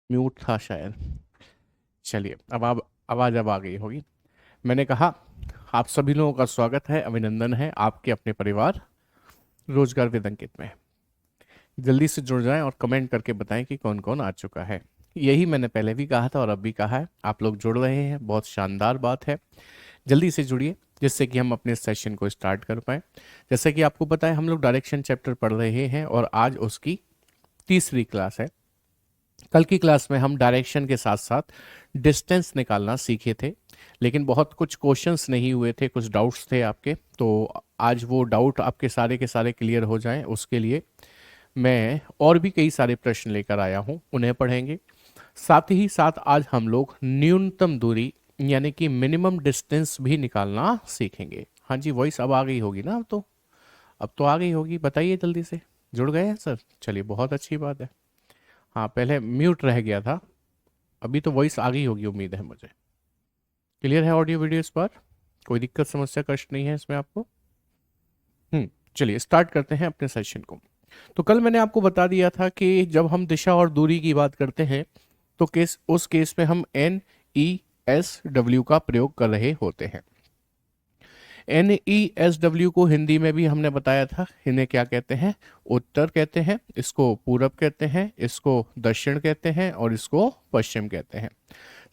Mute था शायद। चलिए अब आवाज़ अब आ गई होगी। मैंने कहा आप सभी लोगों का स्वागत है, अभिनंदन है आपके अपने परिवार रोजगार विद अंकित में। जल्दी से जुड़ जाएं और कमेंट करके बताएं कि कौन कौन आ चुका है। यही मैंने पहले भी कहा था और अब भी कहा है, आप लोग जुड़ रहे हैं, बहुत शानदार बात है। जल्दी से जुड़िए जिससे कि हम अपने सेशन को स्टार्ट कर पाएँ। जैसे कि आपको पता है हम लोग डायरेक्शन चैप्टर पढ़ रहे हैं और आज उसकी तीसरी क्लास है। कल की क्लास में हम डायरेक्शन के साथ साथ डिस्टेंस निकालना सीखे थे, लेकिन बहुत कुछ क्वेश्चंस नहीं हुए थे, कुछ डाउट्स थे आपके। तो आज वो डाउट आपके सारे के सारे क्लियर हो जाएं, उसके लिए मैं और भी कई सारे प्रश्न लेकर आया हूं, उन्हें पढ़ेंगे। साथ ही साथ आज हम लोग न्यूनतम दूरी यानी कि मिनिमम डिस्टेंस भी निकालना सीखेंगे। हाँ जी, वॉइस अब आ गई होगी ना? अब तो आ गई होगी, बताइए जल्दी से। जुड़ गए हैं सर? चलिए बहुत अच्छी बात है। हाँ, पहले म्यूट रह गया था, अभी तो वॉइस आ गई होगी उम्मीद है मुझे। क्लियर है ऑडियो वीडियो इस बार? कोई दिक्कत समस्या कष्ट नहीं है इसमें आपको? चलिए स्टार्ट करते हैं अपने सेशन को। तो कल मैंने आपको बता दिया था कि जब हम दिशा और दूरी की बात करते हैं तो उस केस में हम NESW का प्रयोग कर रहे होते हैं। NESW को हिंदी में भी हमने बताया था, इन्हें क्या कहते हैं? उत्तर कहते हैं, इसको पूरब कहते हैं, इसको दक्षिण कहते हैं और इसको पश्चिम कहते हैं।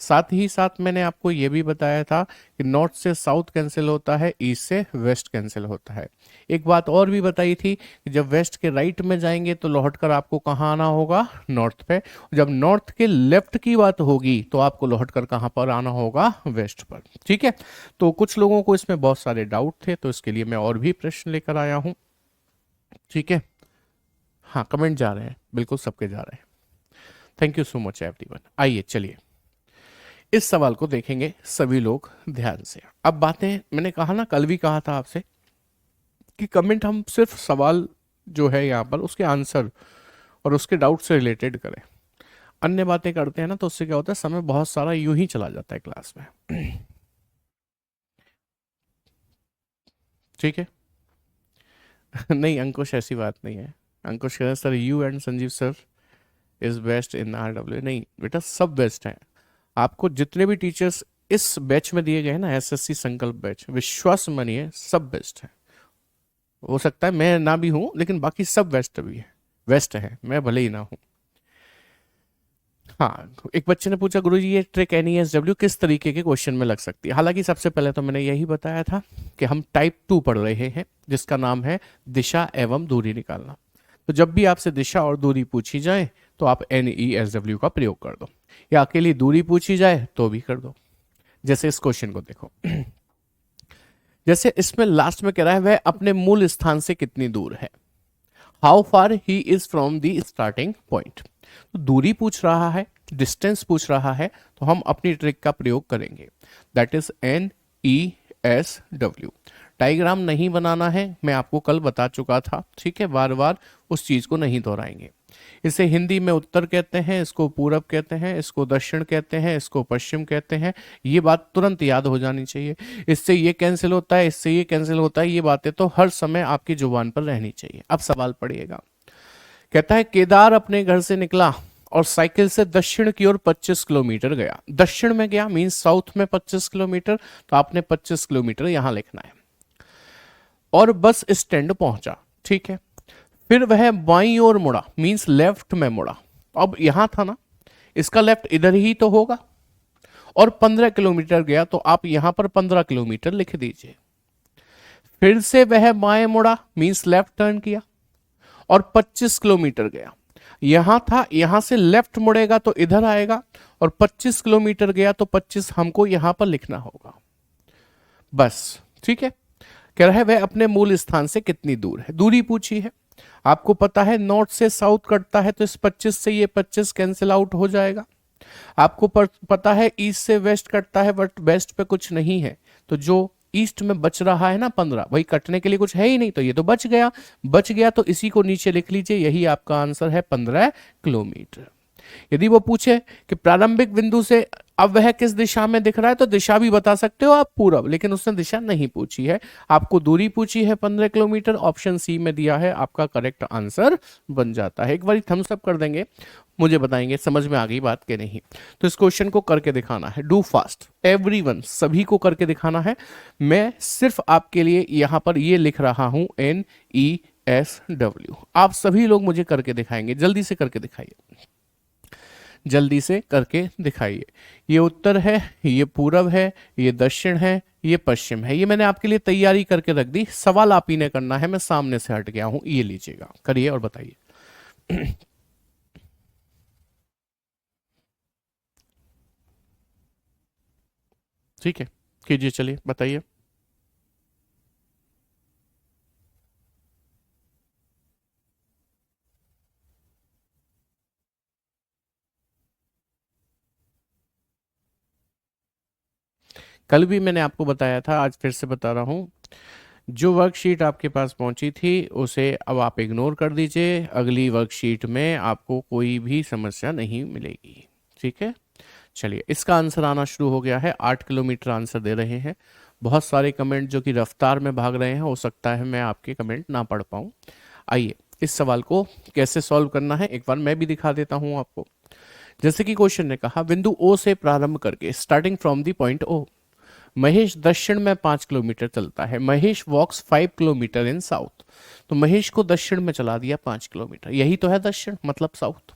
साथ ही साथ मैंने आपको ये भी बताया था कि नॉर्थ से साउथ कैंसिल होता है, ईस्ट से वेस्ट कैंसिल होता है। एक बात और भी बताई थी कि जब वेस्ट के राइट में जाएंगे तो लौट कर आपको कहाँ आना होगा? नॉर्थ पे। जब नॉर्थ के लेफ्ट की बात होगी तो आपको लौट कर कहाँ पर आना होगा? वेस्ट पर। ठीक है, तो कुछ लोगों को इसमें बहुत सारे डाउट थे, तो इसके लिए मैं और भी प्रश्न लेकर आया हूँ। ठीक है, हाँ कमेंट जा रहे हैं, बिल्कुल सबके जा रहे हैं। Thank you so much everyone. आइए चलिए इस सवाल को देखेंगे सभी लोग ध्यान से। अब बातें मैंने कहा ना, कल भी कहा था आपसे कि कमेंट हम सिर्फ सवाल जो है यहाँ पर उसके आंसर और उसके डाउट से रिलेटेड करें। अन्य बातें करते हैं ना तो उससे क्या होता है, समय बहुत सारा यूं ही चला जाता है क्लास में। ठीक है। नहीं अंकुश, ऐसी बात नहीं है। अंकुश कह रहे sir you and Sanjeev sir is best in RW। नहीं बेटा, सब बेस्ट हैं। आपको जितने भी टीचर्स इस बैच में दिए गए हैं ना, SSC संकल्प बैच, विश्वास मानिए सब बेस्ट है। हो सकता है मैं ना भी हूं, लेकिन बाकी सब बेस्ट भी है, बेस्ट है, मैं भले ही ना हूं। हाँ, एक बच्चे ने पूछा गुरुजी ये ट्रिक NESW किस तरीके के क्वेश्चन में लग सकती है? हालांकि सबसे पहले तो मैंने यही बताया था कि हम टाइप 2 पढ़ रहे हैं जिसका नाम है दिशा एवं दूरी निकालना। तो जब भी आपसे दिशा और दूरी पूछी जाए तो आप NESW का प्रयोग कर दो, या अकेली दूरी पूछी जाए तो भी कर दो। जैसे इस क्वेश्चन को देखो, जैसे इसमें लास्ट में कह रहा है वह अपने मूल स्थान से कितनी दूर है, how far he is from the starting point. तो दूरी पूछ रहा है, डिस्टेंस पूछ रहा है, तो हम अपनी ट्रिक का प्रयोग करेंगे, दैट इज NESW। डायग्राम नहीं बनाना है, मैं आपको कल बता चुका था। ठीक है, बार बार उस चीज को नहीं दोहराएंगे। इसे हिंदी में उत्तर कहते हैं, इसको पूरब कहते हैं, इसको दक्षिण कहते हैं, इसको पश्चिम कहते हैं। ये बात तुरंत याद हो जानी चाहिए। इससे ये कैंसिल होता है, इससे ये कैंसिल होता है, ये बातें तो हर समय आपकी जुबान पर रहनी चाहिए। अब सवाल पढ़िएगा। कहता है केदार अपने घर से निकला और साइकिल से दक्षिण की ओर 25 किलोमीटर गया। दक्षिण में गया मीन्स साउथ में 25 किलोमीटर, तो आपने 25 किलोमीटर यहां लिखना है। और बस स्टैंड पहुंचा। ठीक है, फिर वह बाईं ओर मुड़ा मीन्स लेफ्ट में मुड़ा। अब यहां था ना, इसका लेफ्ट इधर ही तो होगा। और 15 किलोमीटर गया तो आप यहां पर 15 किलोमीटर लिख दीजिए। फिर से वह बाएं मुड़ा मीन्स लेफ्ट टर्न किया और 25 किलोमीटर गया। यहां था, यहां से लेफ्ट मुड़ेगा तो इधर आएगा, और 25 किलोमीटर गया तो 25 हमको यहां पर लिखना होगा बस। ठीक है, कह रहा है वह अपने मूल स्थान से कितनी दूर है, दूरी पूछी है। आपको पता है नॉर्थ से साउथ कटता है तो इस 25 से ये 25 कैंसिल आउट हो जाएगा। आपको पता है ईस्ट से वेस्ट कटता है बट वेस्ट पे कुछ नहीं है, तो जो ईस्ट में बच रहा है ना 15, वही कटने के लिए कुछ है ही नहीं, तो ये तो बच गया। बच गया तो इसी को नीचे लिख लीजिए, यही आपका आंसर है 15 किलोमीटर। यदि वो पूछे कि प्रारंभिक बिंदु से अब वह किस दिशा में दिख रहा है, तो दिशा भी बता सकते हो आप पूरब, लेकिन उसने दिशा नहीं पूछी है, आपको दूरी पूछी है 15 किलोमीटर। ऑप्शन सी में दिया है, आपका करेक्ट आंसर बन जाता है। एक बार थम्स अप कर देंगे मुझे बताएंगे समझ में आ गई बात कि नहीं। तो इस क्वेश्चन को करके दिखाना है, डू फास्ट एवरीवन, सभी को करके दिखाना है। मैं सिर्फ आपके लिए यहां पर ये लिख रहा हूं NESW, आप सभी लोग मुझे करके दिखाएंगे, जल्दी से करके दिखाइए, जल्दी से करके दिखाइए। ये उत्तर है, ये पूरब है, ये दक्षिण है, ये पश्चिम है। ये मैंने आपके लिए तैयारी करके रख दी, सवाल आप ही ने करना है, मैं सामने से हट गया हूं, ये लीजिएगा, करिए और बताइए। ठीक है, कीजिए, चलिए बताइए। कल भी मैंने आपको बताया था, आज फिर से बता रहा हूं, जो वर्कशीट आपके पास पहुंची थी उसे अब आप इग्नोर कर दीजिए, अगली वर्कशीट में आपको कोई भी समस्या नहीं मिलेगी। ठीक है, चलिए इसका आंसर आना शुरू हो गया है। 8 किलोमीटर आंसर दे रहे हैं, बहुत सारे कमेंट जो कि रफ्तार में भाग रहे हैं, हो सकता है मैं आपके कमेंट ना पढ़ पाऊँ। आइए इस सवाल को कैसे सॉल्व करना है एक बार मैं भी दिखा देता हूं आपको। जैसे कि क्वेश्चन ने कहा, बिंदु ओ से प्रारंभ करके, starting from the point O, Mahesh दक्षिण में 5 किलोमीटर चलता है। Mahesh walks 5 kilometre in south, तो महेश को दक्षिण में चला दिया 5 किलोमीटर, यही तो है दक्षिण मतलब साउथ।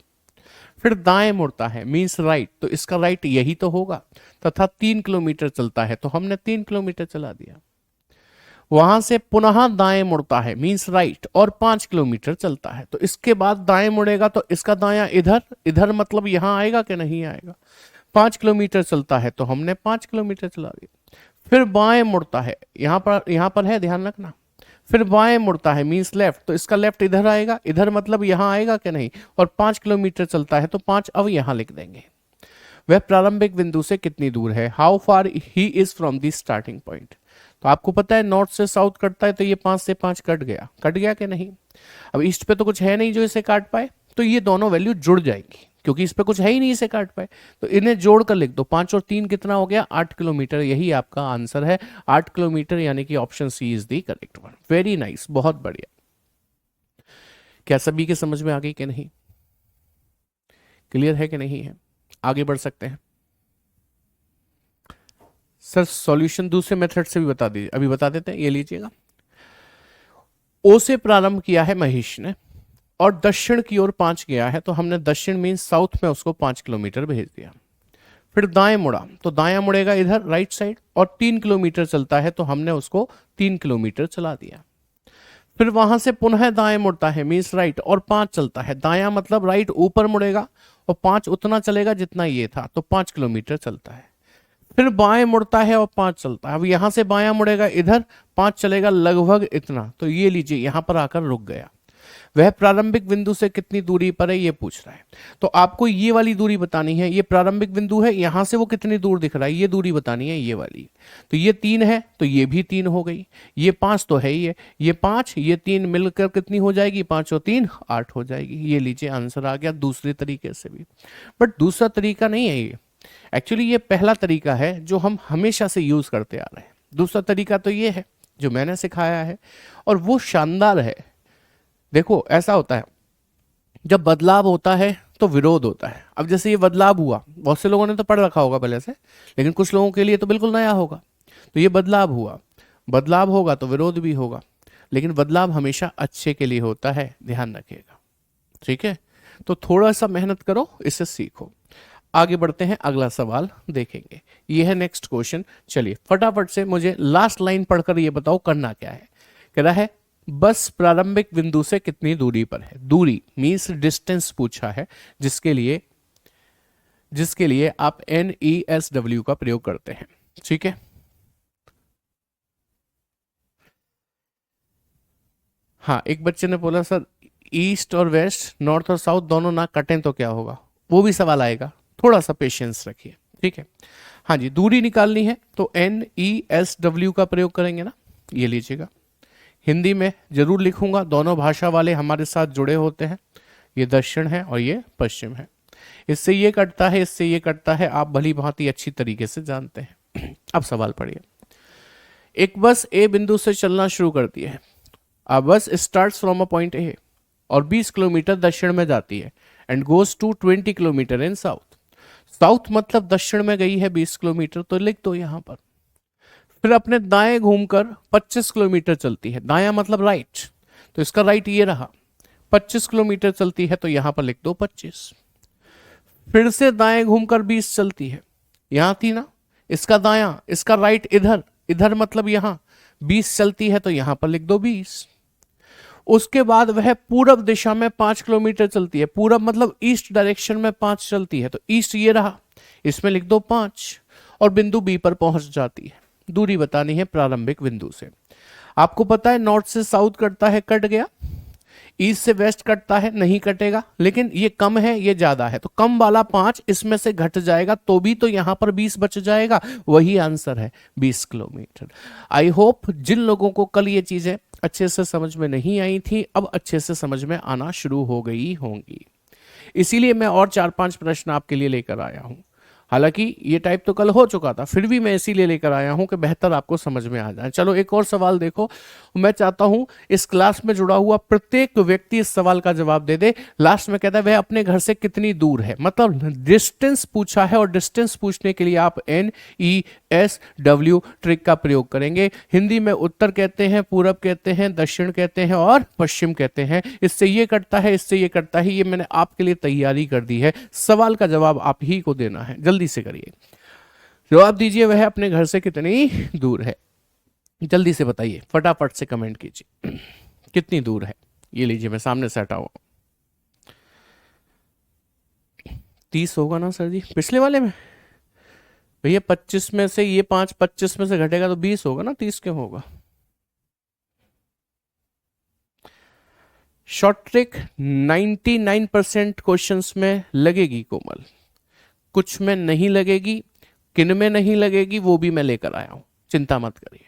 फिर दाएं मुड़ता है मीन्स राइट, तो इसका राइट यही तो होगा, तथा 3 किलोमीटर चलता है, तो हमने 3 किलोमीटर चला दिया। वहां से पुनः दाएं मुड़ता है मीन्स राइट और 5 किलोमीटर चलता है, तो इसके बाद दाएं मुड़ेगा, तो इसका दायां इधर, इधर मतलब यहां आएगा कि नहीं आएगा। 5 किलोमीटर चलता है तो हमने 5 किलोमीटर चला दिया। फिर बाएं मुड़ता है, यहां पर है, ध्यान रखना। फिर बाएं मुड़ता है मीन्स लेफ्ट, तो इसका लेफ्ट इधर आएगा, इधर मतलब यहां आएगा कि नहीं, और 5 किलोमीटर चलता है तो 5 अब यहां लिख देंगे। वह प्रारंभिक बिंदु से कितनी दूर है, how far he is from the starting point. तो आपको पता है नॉर्थ से साउथ कटता है, तो ये 5 से 5 कट गया, कट गया कि नहीं। अब ईस्ट पे तो कुछ है नहीं जो इसे काट पाए, तो ये दोनों वैल्यू जुड़ जाएंगी, क्योंकि इस पे कुछ है ही नहीं इसे काट पाए, तो इन्हें जोड़कर लिख दो। 5 और 3 कितना हो गया, 8 किलोमीटर, यही आपका आंसर है 8 किलोमीटर, यानी कि option C is the correct one. Very nice, बहुत बढ़िया। क्या सभी के समझ में आ गई कि नहीं, क्लियर है कि नहीं है, आगे बढ़ सकते हैं। सर सॉल्यूशन दूसरे मेथड से भी बता दीजिए, अभी बता देते हैं, ये लीजिएगा। ओ से प्रारंभ किया है महेश ने और दक्षिण की ओर 5 गया है, तो हमने दक्षिण मीन साउथ में उसको 5 किलोमीटर भेज दिया। फिर दाएं मुड़ा, तो दायां मुड़ेगा इधर राइट साइड, और 3 किलोमीटर चलता है तो हमने उसको 3 किलोमीटर चला दिया। फिर वहां से पुनः दाएं मुड़ता है मीन्स राइट, और 5 चलता है, दायां मतलब राइट ऊपर मुड़ेगा, और 5 उतना चलेगा जितना ये था, तो 5 किलोमीटर चलता है। फिर बाएं मुड़ता है और 5 चलता है, अब यहां से बायां मुड़ेगा इधर, 5 चलेगा लगभग इतना, तो ये लीजिए यहां पर आकर रुक गया। वह प्रारंभिक बिंदु से कितनी दूरी पर है ये पूछ रहा है, तो आपको ये वाली दूरी बतानी है। ये प्रारंभिक बिंदु है, यहां से वो कितनी दूर दिख रहा है, ये दूरी बतानी है, ये वाली। तो ये 3 है तो ये भी 3 हो गई, ये 5 तो है ही है, ये 5 ये 3 मिलकर कितनी हो जाएगी, 5 और 3 8 हो जाएगी। ये लीजिए आंसर आ गया दूसरे तरीके से भी। बट दूसरा तरीका नहीं है ये, एक्चुअली ये पहला तरीका है जो हम हमेशा से यूज करते आ रहे हैं। दूसरा तरीका तो ये है जो मैंने सिखाया है, और वो शानदार है। देखो ऐसा होता है, जब बदलाव होता है तो विरोध होता है। अब जैसे ये बदलाव हुआ, बहुत से लोगों ने तो पढ़ रखा होगा पहले से, लेकिन कुछ लोगों के लिए तो बिल्कुल नया होगा। तो ये बदलाव हुआ, बदलाव होगा तो विरोध भी होगा, लेकिन बदलाव हमेशा अच्छे के लिए होता है, ध्यान रखिएगा। ठीक है, तो थोड़ा सा मेहनत करो, इसे सीखो। आगे बढ़ते हैं, अगला सवाल देखेंगे, ये है नेक्स्ट क्वेश्चन। चलिए फटाफट से मुझे लास्ट लाइन पढ़कर ये बताओ करना क्या है। कह रहा है बस प्रारंभिक बिंदु से कितनी दूरी पर है, दूरी मीन्स डिस्टेंस पूछा है, जिसके लिए आप NESW का प्रयोग करते हैं। ठीक है, हाँ एक बच्चे ने बोला सर ईस्ट और वेस्ट, नॉर्थ और साउथ दोनों ना कटें तो क्या होगा, वो भी सवाल आएगा, थोड़ा सा पेशेंस रखिए। ठीक है, हाँ जी दूरी निकालनी है तो NESW का प्रयोग करेंगे ना, ये लीजिएगा। हिंदी में जरूर लिखूंगा, दोनों भाषा वाले हमारे साथ जुड़े होते हैं, ये दक्षिण है और ये पश्चिम है, इससे ये कटता है, इससे ये कटता है, आप भली भांति अच्छी तरीके से जानते हैं। अब सवाल पढ़िए। एक बस ए बिंदु से चलना शुरू करती है, a bus starts from a point A, और 20 किलोमीटर दक्षिण में जाती है and goes to 20 kilometre in south. South मतलब दक्षिण में गई है 20 किलोमीटर, तो लिख दो यहां पर। फिर अपने दाएं घूमकर 25 किलोमीटर चलती है, दायां मतलब राइट, तो इसका राइट ये रहा। 25 किलोमीटर चलती है तो यहां पर लिख दो 25। फिर से दाएं घूमकर 20 चलती है, यहां थी ना, इसका दायां, इसका राइट इधर, इधर मतलब यहां 20 चलती है तो यहां पर लिख दो 20। उसके बाद वह पूरब दिशा में 5 किलोमीटर चलती है, पूरब मतलब ईस्ट डायरेक्शन में 5 चलती है तो ईस्ट ये रहा, इसमें लिख दो 5 और बिंदु बी पर पहुंच जाती है। दूरी बतानी है प्रारंभिक बिंदु से। आपको पता है नॉर्थ से साउथ कटता है, कट गया। ईस्ट से वेस्ट कटता है, नहीं कटेगा, लेकिन ये कम है ये ज्यादा है, तो कम वाला 5 इसमें से घट जाएगा तो भी तो यहां पर 20 बच जाएगा, वही आंसर है 20 किलोमीटर। आई होप जिन लोगों को कल ये चीजें अच्छे से समझ में नहीं आई थी अब अच्छे से समझ में आना शुरू हो गई होंगी। इसीलिए मैं और 4-5 प्रश्न आपके लिए लेकर आया हूं। हालांकि ये टाइप तो कल हो चुका था, फिर भी मैं इसीलिए लेकर आया हूं कि बेहतर आपको समझ में आ जाए। चलो एक और सवाल देखो। मैं चाहता हूं इस क्लास में जुड़ा हुआ प्रत्येक व्यक्ति इस सवाल का जवाब दे दे। लास्ट में कहता है वह अपने घर से कितनी दूर है, मतलब डिस्टेंस पूछा है और डिस्टेंस पूछने के लिए आप NESW ट्रिक का प्रयोग करेंगे। हिंदी में उत्तर कहते हैं, पूरब कहते हैं, दक्षिण कहते हैं और पश्चिम कहते हैं। इससे ये कटता है, इससे ये कटता है, ये मैंने आपके लिए तैयारी कर दी है। सवाल का जवाब आप ही को देना है, जल्दी से करिए, जवाब दीजिए वह अपने घर से कितनी दूर है। जल्दी से बताइए, फटाफट से कमेंट कीजिए कितनी दूर है। ये लीजिए मैं सामने से हटा हुआ। 30 होगा ना सर जी पिछले वाले में? भैया 25 में से ये 5 25 में से घटेगा तो 20 होगा ना, 30 क्यों होगा? शॉर्ट ट्रिक 99% क्वेश्चंस में लगेगी कोमल, कुछ में नहीं लगेगी, किन में नहीं लगेगी वो भी मैं लेकर आया हूं, चिंता मत करिए,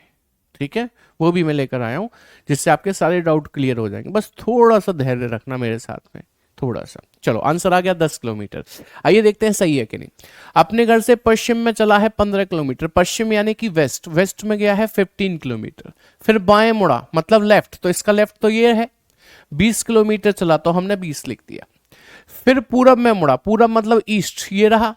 ठीक है? वो भी मैं लेकर आया हूं जिससे आपके सारे डाउट क्लियर हो जाएंगे। बस थोड़ा सा धैर्य रखना मेरे साथ में, थोड़ा सा। चलो आंसर आ गया 10 किलोमीटर। आइए देखते हैं सही है कि नहीं। अपने घर से पश्चिम में चला है 15 किलोमीटर, पश्चिम यानी कि वेस्ट, वेस्ट में गया है 15 किलोमीटर। फिर बाएं मुड़ा मतलब लेफ्ट, तो इसका लेफ्ट तो ये है, 20 किलोमीटर चला तो हमने 20 लिख दिया। फिर पूरब में मुड़ा, पूरब मतलब ईस्ट ये रहा,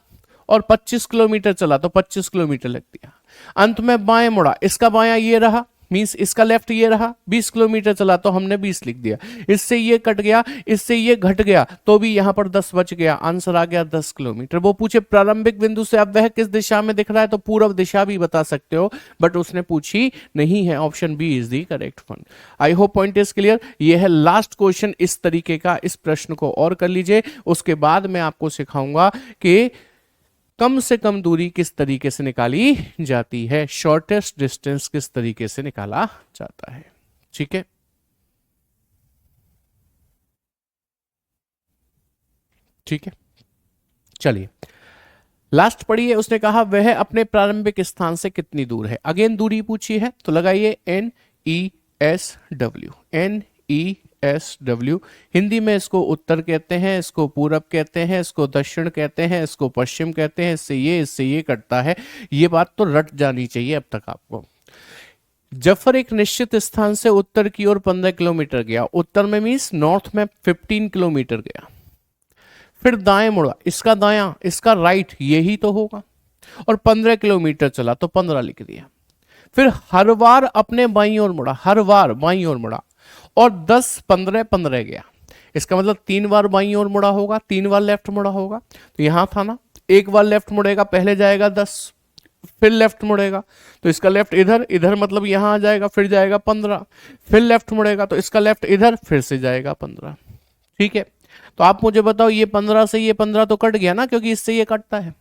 और 25 किलोमीटर चला तो 25 किलोमीटर लिख दिया। अंत में बाएं मुड़ा, इसका बायां ये रहा, मींस इसका लेफ्ट ये रहा, 20 किलोमीटर चला तो हमने 20 लिख दिया। इससे ये कट गया, इससे ये घट गया तो भी यहां पर 10 बच गया, आंसर आ गया 10 किलोमीटर। वो पूछे प्रारंभिक बिंदु से अब वह किस दिशा में दिख रहा है, तो पूर्व दिशा भी बता सकते हो, बट उसने पूछी नहीं है। Option B is the correct one. I hope point is clear. ये है लास्ट क्वेश्चन इस तरीके का, इस प्रश्न को और कर लीजिए, उसके बाद मैं आपको सिखाऊंगा कि कम से कम दूरी किस तरीके से निकाली जाती है, शॉर्टेस्ट डिस्टेंस किस तरीके से निकाला जाता है, ठीक है? ठीक है, चलिए लास्ट पढ़िए। उसने कहा वह अपने प्रारंभिक स्थान से कितनी दूर है। अगेन दूरी पूछी है तो लगाइए NESW, NESW। हिंदी में इसको उत्तर कहते हैं, इसको पूरब कहते हैं, इसको दक्षिण कहते हैं, इसको पश्चिम कहते हैं। इससे ये कटता है, ये बात तो रट जानी चाहिए अब तक आपको। जफर एक निश्चित स्थान से उत्तर की ओर 15 किलोमीटर गया, उत्तर में मीन्स नॉर्थ में 15 किलोमीटर गया। फिर दाएं मुड़ा, इसका दायां इसका राइट यही तो होगा, और 15 किलोमीटर चला तो 15 लिख दिया। फिर हर बार अपने बाईं ओर मुड़ा, हर बार बाईं ओर मुड़ा, और 10 15 15 गया। इसका मतलब 3 बार बाईं ओर मुड़ा होगा, 3 बार लेफ्ट मुड़ा होगा। तो यहां था ना, एक बार लेफ्ट मुड़ेगा, पहले जाएगा 10, फिर लेफ्ट मुड़ेगा तो इसका लेफ्ट इधर, इधर मतलब यहां आ जाएगा, फिर जाएगा 15, फिर लेफ्ट मुड़ेगा तो इसका लेफ्ट इधर, फिर से जाएगा 15, ठीक है? तो आप मुझे बताओ, ये 15 से ये 15 तो कट गया ना, क्योंकि इससे ये कटता है।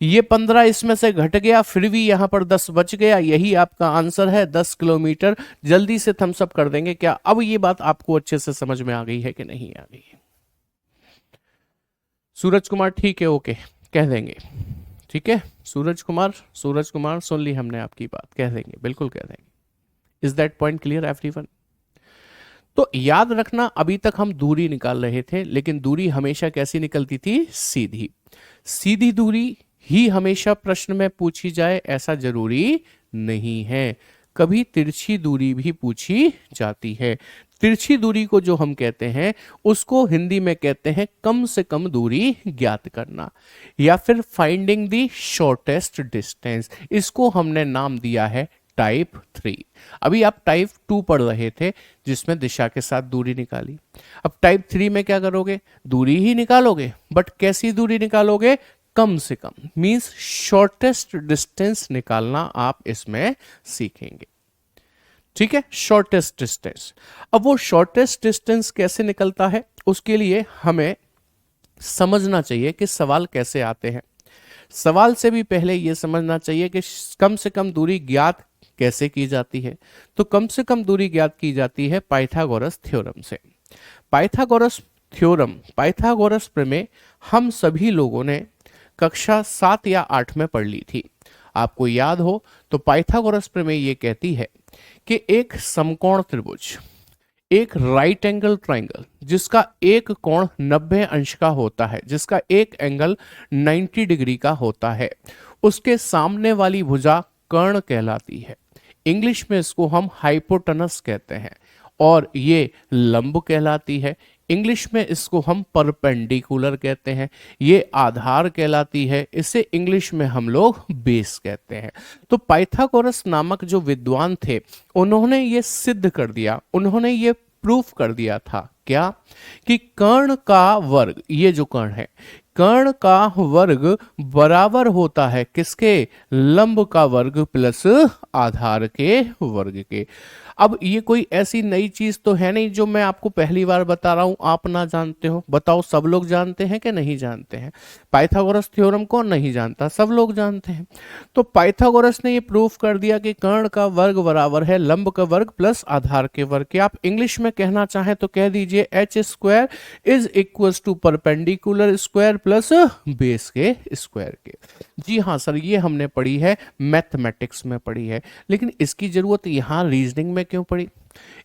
ये 15 इसमें से घट गया, फिर भी यहां पर 10 बच गया, यही आपका आंसर है 10 किलोमीटर। जल्दी से थम्स अप कर देंगे क्या अब ये बात आपको अच्छे से समझ में आ गई है कि नहीं आ गई है? सूरज कुमार ठीक है, ओके कह देंगे, ठीक है? सूरज कुमार सुन ली हमने आपकी बात, कह देंगे, बिल्कुल कह देंगे। Is that point clear everyone? तो याद रखना, अभी तक हम दूरी निकाल रहे थे, लेकिन दूरी हमेशा कैसी निकलती थी? सीधी। सीधी दूरी ही हमेशा प्रश्न में पूछी जाए ऐसा जरूरी नहीं है, कभी तिरछी दूरी भी पूछी जाती है। तिरछी दूरी को जो हम कहते हैं उसको हिंदी में कहते हैं कम से कम दूरी ज्ञात करना, या फिर फाइंडिंग द शॉर्टेस्ट डिस्टेंस। इसको हमने नाम दिया है टाइप 3। अभी आप टाइप 2 पढ़ रहे थे जिसमें दिशा के साथ दूरी निकाली। अब टाइप 3 में क्या करोगे, दूरी ही निकालोगे, बट कैसी दूरी निकालोगे, कम से कम, मींस शॉर्टेस्ट डिस्टेंस निकालना आप इसमें सीखेंगे। ठीक है, शॉर्टेस्ट डिस्टेंस। अब वो शॉर्टेस्ट डिस्टेंस कैसे निकलता है उसके लिए हमें समझना चाहिए कि सवाल कैसे आते हैं। सवाल से भी पहले यह समझना चाहिए कि कम से कम दूरी ज्ञात कैसे की जाती है। तो कम से कम दूरी ज्ञात की जाती है पाइथागोरस थ्योरम से। पाइथागोरस थ्योरम, पाइथागोरस प्रमेय हम सभी लोगों ने कक्षा 7 या 8 में पढ़ ली थी। आपको याद हो तो पाइथागोरस प्रमेय ये कहती है कि एक समकोण त्रिभुज, एक राइट एंगल ट्राइंगल जिसका एक कोण 90 अंश का होता है, जिसका एक एंगल 90 डिग्री का होता है, उसके सामने वाली भुजा कर्ण कहलाती है। इंग्लिश में इसको हम हाइपोटेनस कहते हैं और ये लंब कहलाती है। इंग्लिश में इसको हम परपेंडिकुलर कहते हैं, ये आधार कहलाती है, इसे इंग्लिश में हम लोग बेस कहते हैं। तो पाइथागोरस नामक जो विद्वान थे उन्होंने ये सिद्ध कर दिया, उन्होंने ये प्रूफ कर दिया था क्या, कि कर्ण का वर्ग, ये जो कर्ण है, कर्ण का वर्ग बराबर होता है किसके, लंब का वर्ग प्लस आधार के वर्ग के। अब ये कोई ऐसी नई चीज तो है नहीं जो मैं आपको पहली बार बता रहा हूं, आप ना जानते हो। बताओ सब लोग जानते हैं कि नहीं जानते हैं? पाइथागोरस थ्योरम कौन नहीं जानता, सब लोग जानते हैं। तो पाइथागोरस ने ये प्रूफ कर दिया कि कर्ण का वर्ग बराबर है लंब का वर्ग प्लस आधार के वर्ग के। आप इंग्लिश में कहना चाहें तो कह दीजिए h square is equal to perpendicular square plus base के स्क्वायर के। जी हाँ सर, ये हमने पढ़ी है, मैथमेटिक्स में पढ़ी है, लेकिन इसकी जरूरत यहाँ रीजनिंग में क्यों पड़ी?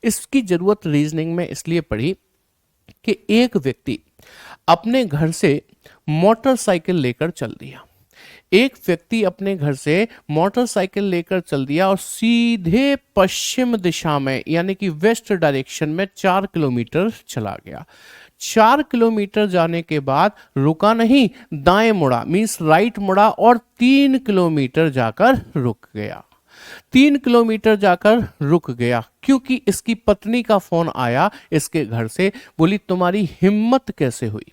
इसकी जरूरत रीजनिंग में इसलिए पड़ी कि एक व्यक्ति अपने घर से मोटरसाइकिल लेकर चल दिया, एक व्यक्ति अपने घर से मोटरसाइकिल लेकर चल दिया और सीधे पश्चिम दिशा में यानी कि वेस्ट डायरेक्शन में 4 किलोमीटर चला गया। 4 किलोमीटर जाने के बाद रुका नहीं, दाएं मुड़ा, मींस राइट मुड़ा और 3 किलोमीटर जाकर रुक गया। 3 किलोमीटर जाकर रुक गया क्योंकि इसकी पत्नी का फोन आया इसके घर से, बोली तुम्हारी हिम्मत कैसे हुई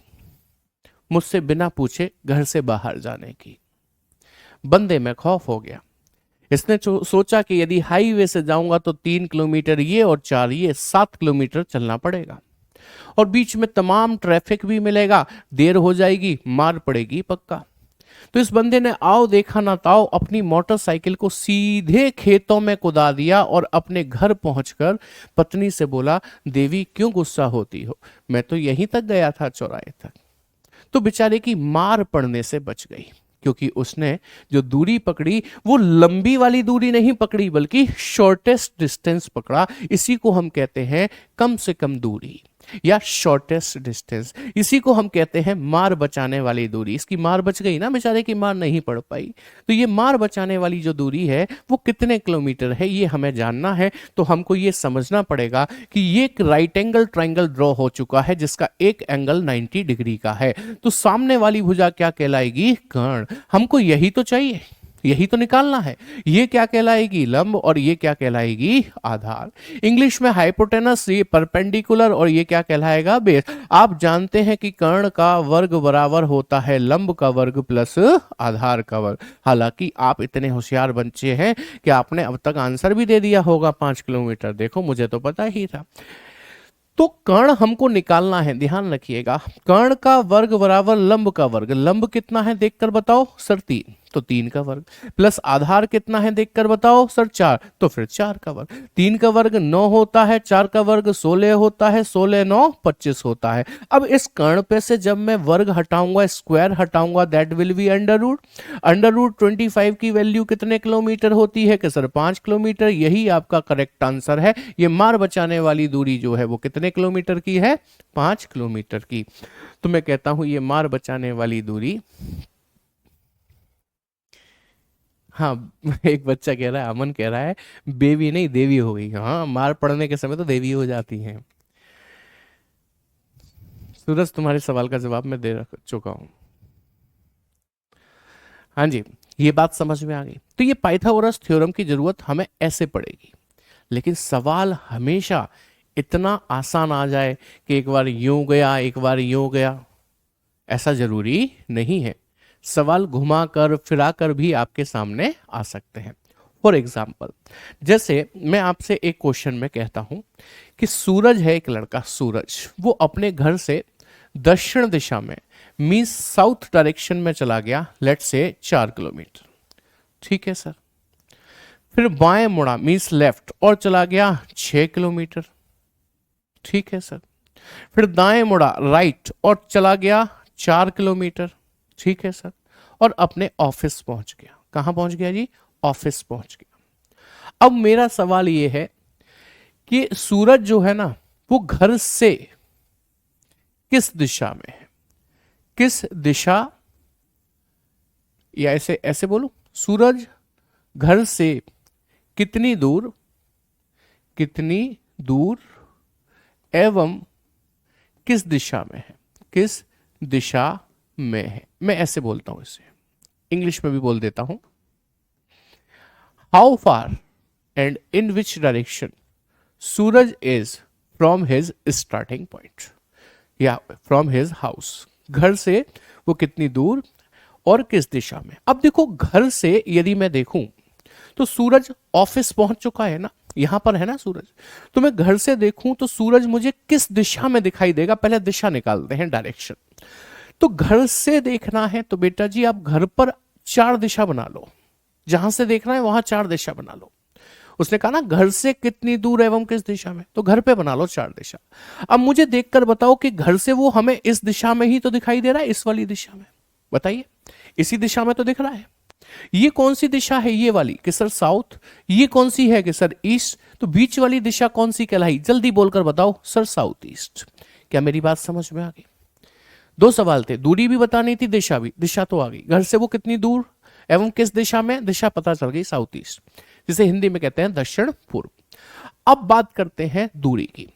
मुझसे बिना पूछे घर से बाहर जाने की। बंदे में खौफ हो गया, इसने सोचा कि यदि हाईवे से जाऊंगा तो 3 किलोमीटर ये और 4 ये 7 किलोमीटर चलना पड़ेगा और बीच में तमाम ट्रैफिक भी मिलेगा, देर हो जाएगी, मार पड़ेगी पक्का। तो इस बंदे ने आओ देखा ना ताओ अपनी मोटरसाइकिल को सीधे खेतों में कुदा दिया और अपने घर पहुंचकर पत्नी से बोला, देवी क्यों गुस्सा होती हो, मैं तो यहीं तक गया था, चौराहे तक। तो बेचारे की मार पड़ने से बच गई क्योंकि उसने जो दूरी पकड़ी वो लंबी वाली दूरी नहीं पकड़ी बल्कि शॉर्टेस्ट डिस्टेंस पकड़ा। इसी को हम कहते हैं कम से कम दूरी या शॉर्टेस्ट डिस्टेंस। इसी को हम कहते हैं मार बचाने वाली दूरी। इसकी मार बच गई ना, बेचारे की मार नहीं पड़ पाई। तो ये मार बचाने वाली जो दूरी है वो कितने किलोमीटर है ये हमें जानना है। तो हमको ये समझना पड़ेगा कि ये एक राइट एंगल ट्राइंगल ड्रॉ हो चुका है जिसका एक एंगल 90 डिग्री का है। तो सामने वाली भुजा क्या कहलाएगी, कर्ण। हमको यही तो चाहिए, यही तो निकालना है। ये क्या कहलाएगी, लंब, और ये क्या कहलाएगी, आधार। इंग्लिश में हाइपोटेनस, ये परपेंडिकुलर, और ये क्या कहलाएगा, बेस। आप जानते हैं कि कर्ण का वर्ग बराबर होता है लंब का वर्ग प्लस आधार का वर्ग। हालांकि आप इतने होशियार बच्चे हैं कि आपने अब तक आंसर भी दे दिया होगा 5 किलोमीटर। देखो मुझे तो पता ही था। तो कर्ण हमको निकालना है, ध्यान रखिएगा। कर्ण का वर्ग बराबर लंब का वर्ग। लंब कितना है देखकर बताओ सर, 3, तो 3 का वर्ग प्लस आधार कितना है देखकर बताओ सर, 4, तो फिर 4 का वर्ग। 3 का वर्ग 9 होता है, 4 का वर्ग 16 होता है, 16 9 25 होता है। अब इस कर्ण पे से जब मैं वर्ग हटाऊंगा, स्क्वायर हटाऊंगा, that will be under root. Under root 25 की वैल्यू कितने किलोमीटर होती है कि सर 5 किलोमीटर। यही आपका करेक्ट आंसर है। ये मार बचाने वाली दूरी जो है वो कितने किलोमीटर की है, 5 किलोमीटर की। तो मैं कहता हूं ये मार बचाने वाली दूरी हाँ एक बच्चा कह रहा है, अमन कह रहा है बेबी नहीं देवी हो गई। हाँ, मार पड़ने के समय तो देवी हो जाती हैं। सूरज, तुम्हारे सवाल का जवाब मैं दे चुका हूं। हाँ जी, ये बात समझ में आ गई। तो ये पाइथागोरस थ्योरम की जरूरत हमें ऐसे पड़ेगी, लेकिन सवाल हमेशा इतना आसान आ जाए कि एक बार यूं गया एक बार यूं गया, ऐसा जरूरी नहीं है। सवाल घुमा कर फिरा कर भी आपके सामने आ सकते हैं। फॉर एग्जाम्पल, जैसे मैं आपसे एक क्वेश्चन में कहता हूं कि सूरज है, एक लड़का सूरज, वो अपने घर से दक्षिण दिशा में मीन्स साउथ डायरेक्शन में चला गया, लेट से 4 किलोमीटर। ठीक है सर। फिर बाएं मुड़ा मीन्स लेफ्ट और चला गया 6 किलोमीटर। ठीक है सर। फिर दाएं मुड़ा राइट और चला गया 4 किलोमीटर। ठीक है सर। और अपने ऑफिस पहुंच गया। कहां पहुंच गया जी? ऑफिस पहुंच गया। अब मेरा सवाल यह है कि सूरज जो है ना, वो घर से किस दिशा में है? किस दिशा, या ऐसे ऐसे बोलूं, सूरज घर से कितनी दूर, कितनी दूर एवं किस दिशा में है? किस दिशा में है? मैं ऐसे बोलता हूं, इसे इंग्लिश में भी बोल देता हूं। How far and in which direction Suraj is from his starting point, या फ्रॉम हिज हाउस। घर से वो कितनी दूर और किस दिशा में। अब देखो, घर से यदि मैं देखूं तो सूरज ऑफिस पहुंच चुका है ना, यहां पर है ना सूरज। तो मैं घर से देखूं तो सूरज मुझे किस दिशा में दिखाई देगा? पहले दिशा निकालते हैं, डायरेक्शन। तो घर से देखना है तो बेटा जी आप घर पर 4 दिशा बना लो, जहां से देखना है वहां 4 दिशा बना लो। उसने कहा ना घर से कितनी दूर एवं किस दिशा में, तो घर पे बना लो 4 दिशा। अब मुझे देखकर बताओ कि घर से वो हमें इस दिशा में ही तो दिखाई दे रहा है, इस वाली दिशा में। बताइए, इसी दिशा में तो दिख रहा है। ये कौन सी दिशा है? ये वाली कि सर साउथ। ये कौन सी है कि सर ईस्ट। तो बीच वाली दिशा कौन सी कहलाई? जल्दी बोलकर बताओ सर, साउथ ईस्ट। क्या मेरी बात समझ में आ गई? 2 सवाल थे, दूरी भी बतानी थी, दिशा भी। दिशा तो आ गई, घर से वो कितनी दूर एवं किस दिशा में, दिशा पता चल गई, साउथ ईस्ट, जिसे हिंदी में कहते हैं दक्षिण पूर्व। अब बात करते हैं दूरी की।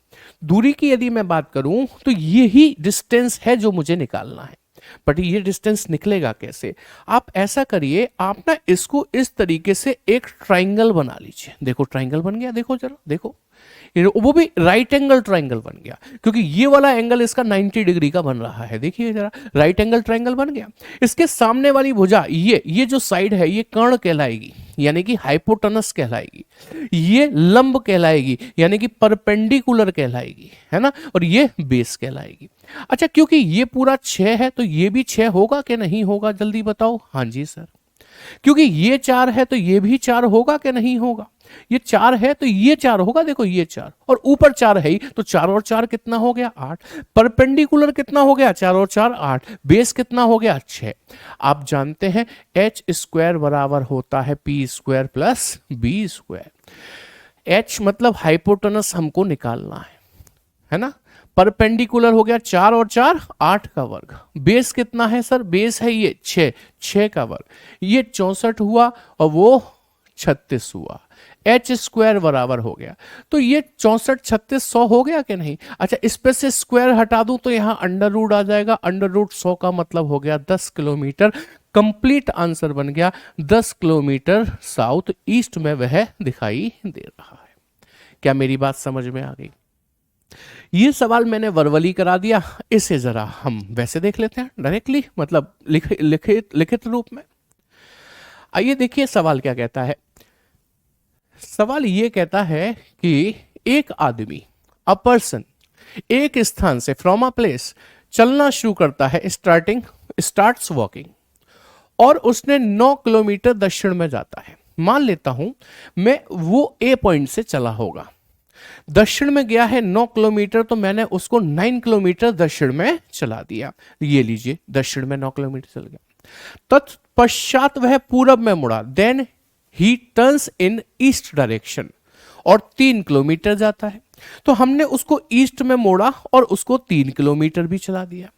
दूरी की यदि मैं बात करूं तो यही डिस्टेंस है जो मुझे निकालना है। बट ये डिस्टेंस निकलेगा कैसे? आप ऐसा करिए, आप ना इसको इस तरीके से एक ट्राइंगल बना लीजिए। देखो ट्राइंगल बन गया, देखो जरा, देखो वो भी राइट एंगल ट्राइंगल बन गया, क्योंकि ये वाला एंगल इसका 90 डिग्री का बन रहा है। देखिए जरा, राइट एंगल ट्राइंगल बन गया। इसके सामने वाली भुजा, ये जो साइड है, ये कर्ण कहलाएगी, यानी कि हाइपोटेनस कहलाएगी। ये लंब कहलाएगी, यानी कि परपेंडिकुलर कहलाएगी, है ना। और ये बेस कहलाएगी। अच्छा, क्योंकि ये पूरा 6 है तो ये भी 6 होगा कि नहीं होगा? जल्दी बताओ। हाँ जी सर। क्योंकि ये 4 है तो ये भी 4 होगा कि नहीं होगा? ये 4 है तो ये 4 होगा। देखो ये 4 और ऊपर 4 है ही, तो 4 और 4 कितना हो गया? 8। परपेंडिकुलर कितना हो गया? 4 और 4 8। बेस कितना हो गया? 6। आप जानते हैं एच स्क्वायर बराबर होता है P square plus B square. H मतलब हाइपोटेनस हमको निकालना है ना। परपेंडिकुलर हो गया 4 और 4 8 का वर्ग। बेस कितना है सर? बेस है ये 6 का वर्ग। ये 64 हुआ और वो 36 हुआ। एच स्क्वायर बराबर हो गया, तो ये 64 36 100 हो गया कि नहीं? अच्छा, इस पे से स्क्वायर हटा दूं तो यहां अंडर रूट आ जाएगा। अंडर रूट 100 का मतलब हो गया 10 किलोमीटर। कंप्लीट आंसर बन गया 10 किलोमीटर साउथ ईस्ट में वह दिखाई दे रहा है। क्या मेरी बात समझ में आ गई? ये सवाल मैंने वर्बली करा दिया, इसे जरा हम वैसे देख लेते हैं डायरेक्टली, मतलब लिखित रूप में। आइए देखिए सवाल क्या कहता है। सवाल ये कहता है कि एक आदमी, अ पर्सन, एक स्थान से फ्रॉम अ प्लेस चलना शुरू करता है, स्टार्ट्स वॉकिंग, और उसने 9 किलोमीटर दक्षिण में जाता है। मान लेता हूं मैं वो ए पॉइंट से चला होगा, दक्षिण में गया है 9 किलोमीटर, तो मैंने उसको 9 किलोमीटर दक्षिण में चला दिया। ये लीजिए, दक्षिण में 9 किलोमीटर चल गया। तत्पश्चात वह पूरब में मुड़ा, then he turns in east direction, और 3 किलोमीटर जाता है। तो हमने उसको ईस्ट में मोड़ा और उसको 3 किलोमीटर भी चला दिया।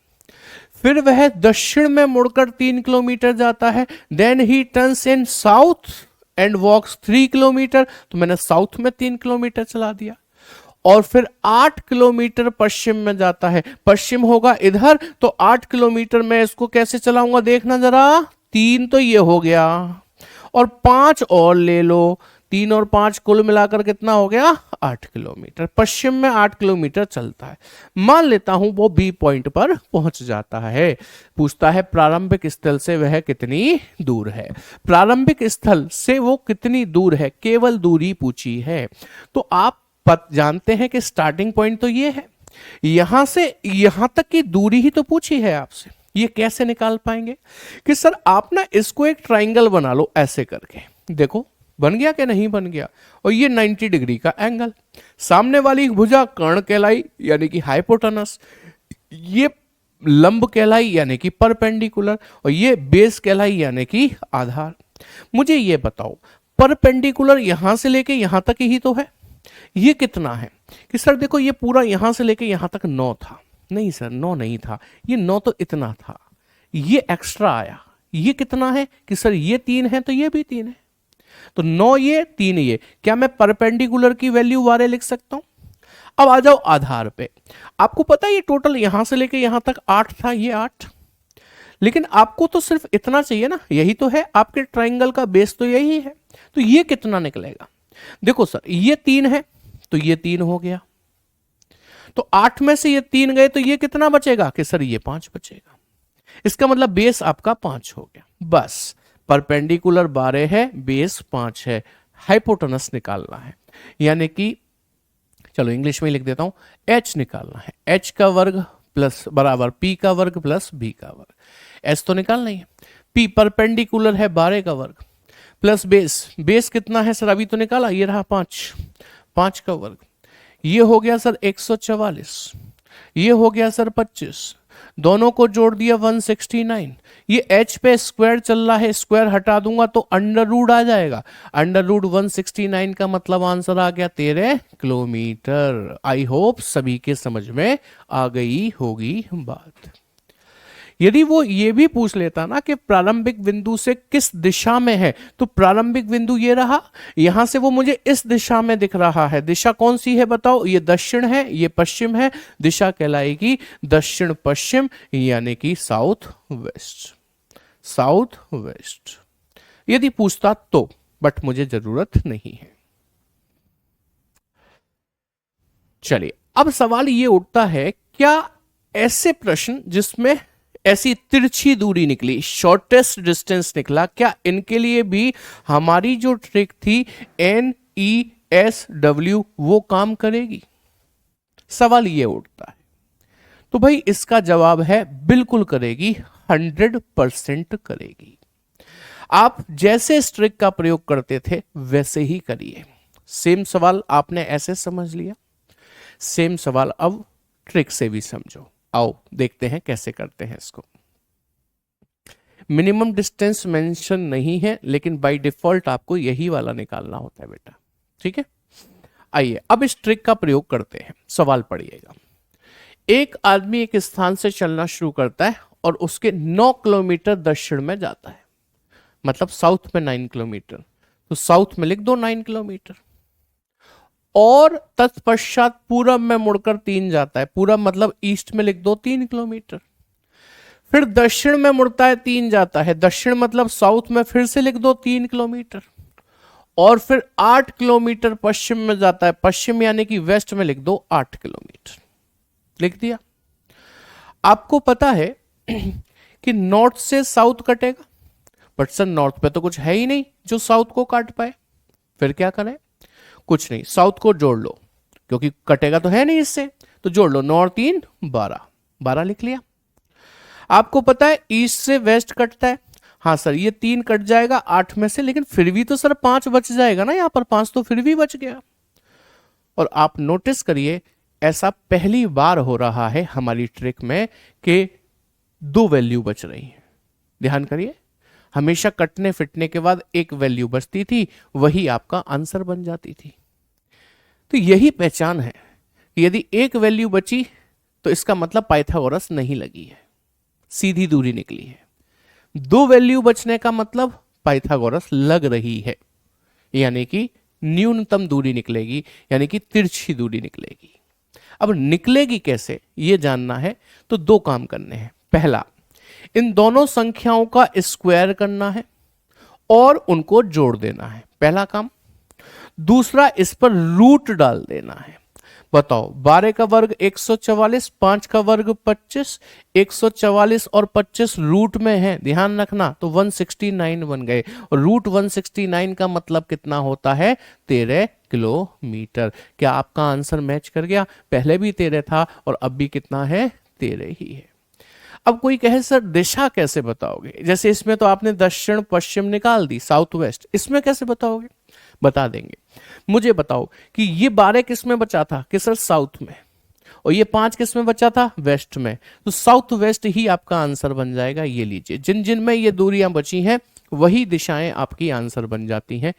फिर वह दक्षिण में मुड़कर 3 किलोमीटर जाता है। Then he turns in south and walks 3 kilometre, तो मैंने साउथ में 3 किलोमीटर चला दिया। और फिर 8 किलोमीटर पश्चिम में जाता है, पश्चिम होगा इधर, तो 8 किलोमीटर में इसको कैसे चलाऊंगा देखना जरा, 3 तो ये हो गया और 5 और ले लो, 3 और 5 कुल मिलाकर कितना हो गया, 8 किलोमीटर। पश्चिम में 8 किलोमीटर चलता है। मान लेता हूं वो बी पॉइंट पर पहुंच जाता है। पूछता है प्रारंभिक स्थल से वह कितनी दूर है। प्रारंभिक स्थल से वो कितनी दूर है, केवल दूरी पूछी है। तो आप जानते हैं कि स्टार्टिंग पॉइंट तो ये है, यहां से यहां तक की दूरी ही तो पूछी है आपसे। ये कैसे निकाल पाएंगे कि सर आप ना इसको एक ट्राइंगल बना लो ऐसे करके, देखो बन गया कि नहीं बन गया। और ये 90 डिग्री का एंगल, सामने वाली भुजा कर्ण कहलाई यानी कि हाइपोटेनस, ये लंब कहलाई यानी कि परपेंडिकुलर, और ये बेस कहलाई यानी कि आधार। मुझे ये बताओ परपेंडिकुलर यहां से लेके यहां तक ही तो है, ये कितना है कि सर देखो ये पूरा यहां से लेके यहां तक 9 था, नहीं सर 9 नहीं था, ये 9 तो इतना था, ये एक्स्ट्रा आया, ये कितना है कि सर ये 3 है तो ये भी 3 है, तो 9 ये 3 ये, क्या मैं परपेंडिकुलर की वैल्यू बारे लिख सकता हूं। अब आ जाओ आधार पे, आपको पता है ये टोटल यहां से लेके यहां तक 8 था, ये 8, लेकिन आपको तो सिर्फ इतना चाहिए ना, यही तो है आपके ट्राइंगल का बेस तो यही है, तो ये कितना निकलेगा। देखो सर ये 3 है तो ये 3 हो गया, तो 8 में से ये 3 गए तो ये कितना बचेगा कि सर ये 5 बचेगा। इसका मतलब बेस आपका 5 हो गया। बस परपेंडिकुलर 12 है, बेस 5 है, हाइपोटेनस निकालना है, यानी कि चलो इंग्लिश में लिख देता हूं, h निकालना है, h का वर्ग प्लस बराबर p का वर्ग प्लस b का वर्ग। h तो निकालना ही है, p परपेंडिकुलर है 12 का वर्ग प्लस बेस कितना है सर, अभी तो निकाला, ये रहा 5 का वर्ग, ये हो गया सर 144, ये हो गया सर 25, दोनों को जोड़ दिया 169, ये h पे स्क्वायर चल रहा है, स्क्वायर हटा दूंगा तो अंडर रूट आ जाएगा, अंडर रूट 169 का मतलब आंसर आ गया 13 किलोमीटर। आई होप सभी के समझ में आ गई होगी बात। यदि वो ये भी पूछ लेता ना कि प्रारंभिक बिंदु से किस दिशा में है, तो प्रारंभिक बिंदु ये रहा, यहां से वो मुझे इस दिशा में दिख रहा है, दिशा कौन सी है बताओ, ये दक्षिण है ये पश्चिम है, दिशा कहलाएगी दक्षिण पश्चिम यानी कि साउथ वेस्ट, साउथ वेस्ट। यदि पूछता तो, बट मुझे जरूरत नहीं है। चलिए अब सवाल ये उठता है, क्या ऐसे प्रश्न जिसमें ऐसी तिरछी दूरी निकली, शॉर्टेस्ट डिस्टेंस निकला, क्या इनके लिए भी हमारी जो ट्रिक थी NESW वो काम करेगी, सवाल ये उठता है। तो भाई इसका जवाब है बिल्कुल करेगी, 100% करेगी। आप जैसे इस ट्रिक का प्रयोग करते थे वैसे ही करिए। सेम सवाल आपने ऐसे समझ लिया, सेम सवाल अब ट्रिक से भी समझो। आओ देखते हैं कैसे करते हैं इसको। मिनिमम डिस्टेंस मेंशन नहीं है, लेकिन बाय डिफॉल्ट आपको यही वाला निकालना होता है बेटा, ठीक है। आइए अब इस ट्रिक का प्रयोग करते हैं। सवाल पढ़िएगा, एक आदमी एक स्थान से चलना शुरू करता है और उसके 9 किलोमीटर दक्षिण में जाता है, मतलब साउथ में 9 किलोमीटर, तो साउथ में लिख दो 9 किलोमीटर, और तत्पश्चात पूरब में मुड़कर 3 जाता है, पूरब मतलब ईस्ट में लिख दो 3 किलोमीटर, फिर दक्षिण में मुड़ता है 3 जाता है, दक्षिण मतलब साउथ में फिर से लिख दो 3 किलोमीटर, और फिर 8 किलोमीटर पश्चिम में जाता है, पश्चिम यानी कि वेस्ट में लिख दो 8 किलोमीटर। लिख दिया। आपको पता है कि नॉर्थ से साउथ कटेगा, बट सर नॉर्थ पे तो कुछ है ही नहीं जो साउथ को काट पाए, फिर क्या करें, कुछ नहीं, साउथ को जोड़ लो, क्योंकि कटेगा तो है नहीं इससे, तो जोड़ लो, 9 और 3 12 लिख लिया। आपको पता है ईस्ट से वेस्ट कटता है, हाँ सर ये 3 कट जाएगा 8 में से, लेकिन फिर भी तो सर 5 बच जाएगा ना, यहां पर 5 तो फिर भी बच गया। और आप नोटिस करिए ऐसा पहली बार हो रहा है हमारी ट्रिक में कि 2 वैल्यू बच रही है। ध्यान करिए, हमेशा कटने फिटने के बाद एक वैल्यू बचती थी, वही आपका आंसर बन जाती थी। तो यही पहचान है कि यदि एक वैल्यू बची तो इसका मतलब पाइथागोरस नहीं लगी है। सीधी दूरी निकली है। दो वैल्यू बचने का मतलब पाइथागोरस लग रही है, यानी कि न्यूनतम दूरी निकलेगी, यानी कि तिरछी दूरी निकलेगी। अब निकलेगी कैसे ये जानना है तो दो काम करने हैं। पहला, इन दोनों संख्याओं का स्क्वायर करना है और उनको जोड़ देना है, पहला काम। दूसरा, इस पर रूट डाल देना है। बताओ, 12 का वर्ग 144, 5 का वर्ग 25, 144 और 25 रूट में है, ध्यान रखना, तो 169 बन गए। और रूट 169 का मतलब कितना होता है? 13 किलोमीटर। क्या आपका आंसर मैच कर गया? पहले भी 13 था और अब भी कितना है? 13 ही है। अब कोई कहे सर दिशा कैसे बताओगे? जैसे इसमें तो आपने दक्षिण पश्चिम निकाल दी, साउथ वेस्ट, इसमें कैसे बताओगे? बता देंगे। मुझे बताओ कि ये 12 किस में बचा था? कि सर साउथ में। और ये 5 किस में बचा था? वेस्ट में। तो साउथ वेस्ट ही आपका आंसर बन जाएगा। ये लीजिए, जिन जिन में ये दूरियां बची हैं वही दिशाएं आपकी आंसर बन जाती हैं,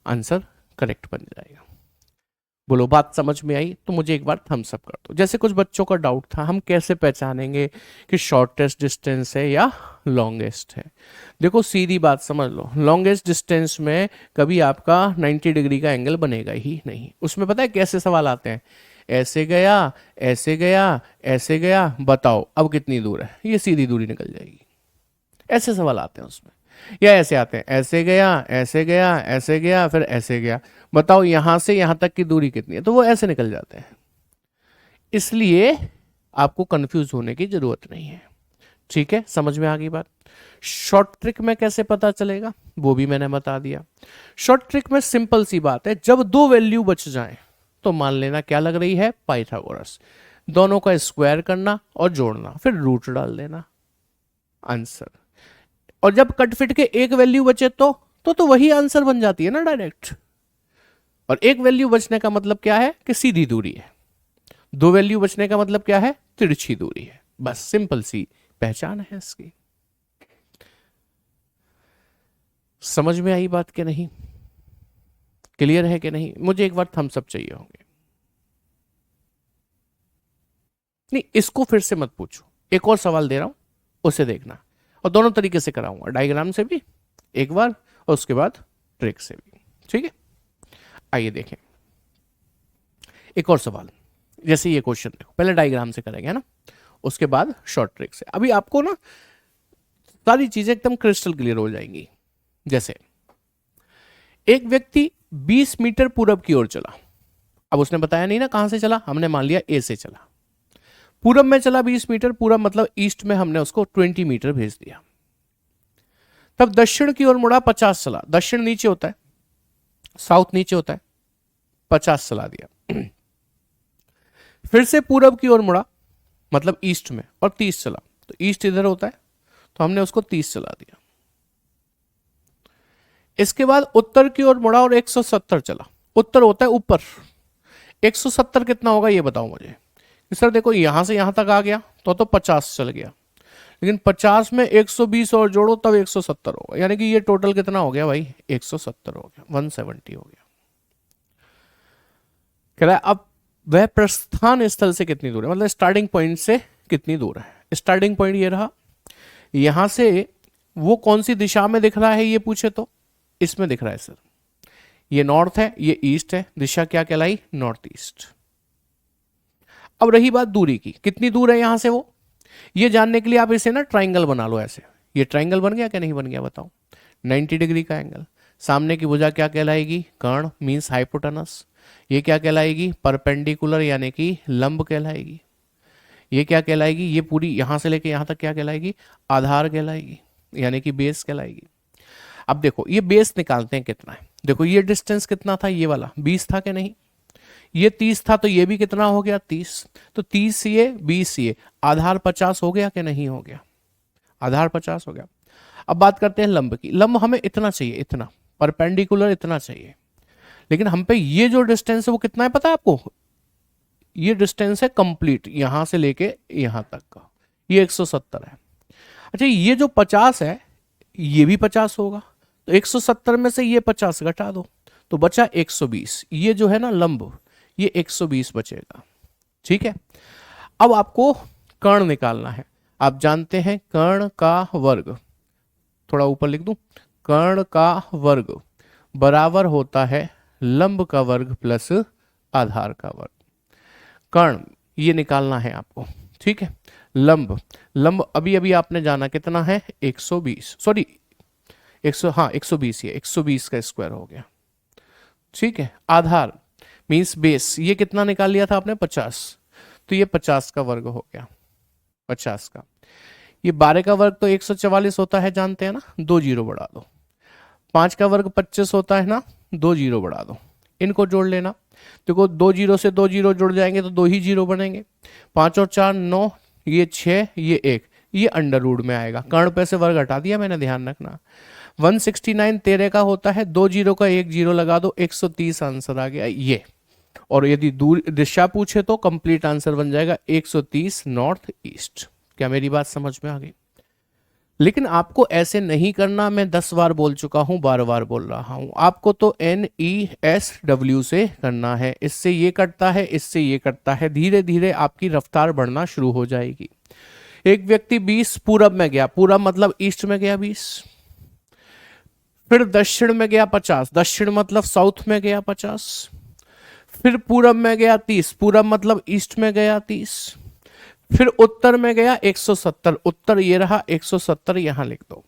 आंसर करेक्ट बन जाएगा। बोलो, बात समझ में आई? तो मुझे एक बार थम्स अप कर दो। जैसे कुछ बच्चों का डाउट था, हम कैसे पहचानेंगे कि शॉर्टेस्ट डिस्टेंस है या लॉन्गेस्ट है? देखो सीधी बात समझ लो, लॉन्गेस्ट डिस्टेंस में कभी आपका 90 डिग्री का एंगल बनेगा ही नहीं। उसमें पता है कैसे सवाल आते हैं? ऐसे गया, ऐसे गया, ऐसे गया, बताओ अब कितनी दूर है? ये सीधी दूरी निकल जाएगी। ऐसे सवाल आते हैं उसमें। या ऐसे आते हैं, ऐसे गया, ऐसे गया, ऐसे गया, फिर ऐसे गया, बताओ यहां से यहां तक की दूरी कितनी है? तो वो ऐसे निकल जाते हैं। इसलिए आपको कंफ्यूज होने की जरूरत नहीं है। ठीक है, समझ में आ गई बात? शॉर्ट ट्रिक में कैसे पता चलेगा वो भी मैंने बता दिया। शॉर्ट ट्रिक में सिंपल सी बात है, जब दो वैल्यू बच जाएं तो मान लेना क्या लग रही है? पाइथागोरस। दोनों का स्क्वायर करना और जोड़ना, फिर रूट डाल देना, आंसर। और जब कट फिट के एक वैल्यू बचे तो वही आंसर बन जाती है ना डायरेक्ट। और एक वैल्यू बचने का मतलब क्या है? कि सीधी दूरी है। दो वैल्यू बचने का मतलब क्या है? तिरछी दूरी है। बस सिंपल सी पहचान है इसकी। समझ में आई बात कि नहीं? क्लियर है कि नहीं? मुझे एक बार थम्स अप चाहिए होंगे। नहीं, इसको फिर से मत पूछो, एक और सवाल दे रहा हूं, उसे देखना। और दोनों तरीके से कराऊंगा, डायग्राम से भी एक बार और उसके बाद ट्रिक से भी। ठीक है, आइए देखें एक और सवाल। जैसे ये क्वेश्चन देखो, पहले डायग्राम से करेंगे ना, उसके बाद शॉर्ट ट्रिक से। अभी आपको ना सारी चीजें एकदम क्रिस्टल क्लियर हो जाएंगी। जैसे एक व्यक्ति 20 मीटर पूरब की ओर चला। अब उसने बताया नहीं ना कहां से चला, हमने मान लिया ए से चला। पूरब में चला 20 मीटर, पूरब मतलब ईस्ट में, हमने उसको 20 मीटर भेज दिया। तब दक्षिण की ओर मुड़ा, 50 चला। दक्षिण नीचे होता है, साउथ नीचे होता है, 50 चला दिया। फिर से पूरब की ओर मुड़ा, मतलब ईस्ट में, और 30 चला। तो ईस्ट इधर होता है, तो हमने उसको 30 चला दिया। इसके बाद उत्तर की ओर मुड़ा और 170 चला। उत्तर होता है ऊपर, 170 कितना होगा ये बताओ मुझे। सर देखो यहां से यहां तक आ गया तो 50 चल गया, लेकिन 50 में 120 और जोड़ो तब 170 होगा, यानी कि ये टोटल कितना हो गया भाई? 170 हो गया, 170 हो गया। कह रहा है अब वह प्रस्थान स्थल से कितनी दूर है, मतलब स्टार्टिंग पॉइंट से कितनी दूर है। स्टार्टिंग पॉइंट ये रहा, यहां से वो कौन सी दिशा में दिख रहा है ये पूछे तो इसमें दिख रहा है सर, ये नॉर्थ है, ये ईस्ट है, दिशा क्या कहलाई? North east. अब रही बात दूरी की, कितनी दूर है यहां से वो, ये जानने के लिए आप इसे ना ट्राइंगल बना लो ऐसे। ये ट्राइंगल बन गया क्या नहीं बन गया बताओ? 90 डिग्री का एंगल। सामने की भुजा क्या कहलाएगी? कर्ण मीन्स हाइपोटेनस। ये क्या कहलाएगी? परपेंडिकुलर यानी कि लंब कहलाएगी। ये क्या कहलाएगी? ये पूरी यहां से लेके यहां तक क्या कहलाएगी? आधार कहलाएगी, यानी कि बेस कहलाएगी। अब देखो ये बेस निकालते हैं कितना है। देखो ये डिस्टेंस कितना था, ये वाला 20 था कि नहीं, ये 30 था, तो ये भी कितना हो गया? 30। तो 30 ये 20 ये, आधार 50 हो गया कि नहीं हो गया? आधार 50 हो गया। अब बात करते हैं लंब की। लंब हमें इतना चाहिए, इतना, परपेंडिकुलर इतना चाहिए, लेकिन हम पे ये जो डिस्टेंस है वो कितना है पता है आपको? ये डिस्टेंस है कंप्लीट, यहां से लेके यहां तक का, ये 170 है। अच्छा ये जो 50 है ये भी 50 होगा, तो 170 में से ये 50 घटा दो तो बचा 120। ये जो है ना लंब, ये 120 बचेगा। ठीक है, अब आपको कर्ण निकालना है। आप जानते हैं कर्ण का वर्ग, थोड़ा ऊपर लिख दूं, कर्ण का वर्ग बराबर होता है लंब का वर्ग प्लस आधार का वर्ग। कर्ण ये निकालना है आपको, ठीक है। लंब, लंब अभी अभी आपने जाना कितना है 120, सॉरी 100, हाँ 120, ये 120 का स्क्वायर हो गया, ठीक है। आधार मीन्स बेस, ये कितना निकाल लिया था आपने 50, तो ये 50 का वर्ग हो गया, 50 का। ये 12 का वर्ग तो 144 होता है, जानते हैं ना, 2 जीरो बढ़ा दो। 5 का वर्ग 25 होता है ना, 2 जीरो बढ़ा दो, इनको जोड़ लेना। देखो 2 जीरो से 2 जीरो जुड़ जाएंगे तो 2 ही जीरो बनेंगे। 5 और 4 9, ये 6, ये 1, ये अंडर रूट में आएगा। कर्ण पे से वर्ग हटा दिया मैंने, ध्यान रखना। 169 13 का होता है, 2 जीरो का 1 जीरो लगा दो, 130 आंसर आ गया ये। और यदि दूर दिशा पूछे तो कंप्लीट आंसर बन जाएगा 130 नॉर्थ ईस्ट। क्या मेरी बात समझ में आ गई? लेकिन आपको ऐसे नहीं करना, मैं 10 बार बोल चुका हूं, बार बार बोल रहा हूं। आपको तो NESW से करना है, इससे ये कटता है, इससे ये कटता है, धीरे धीरे आपकी रफ्तार बढ़ना शुरू हो जाएगी। एक व्यक्ति 20 पूरब में गया, पूरब मतलब ईस्ट में गया 20, फिर दक्षिण में गया 50, दक्षिण मतलब साउथ में गया 50, फिर पूरब में गया 30, पूरब मतलब ईस्ट में गया 30, फिर उत्तर में गया 170, उत्तर ये रहा 170, यहां लिख दो।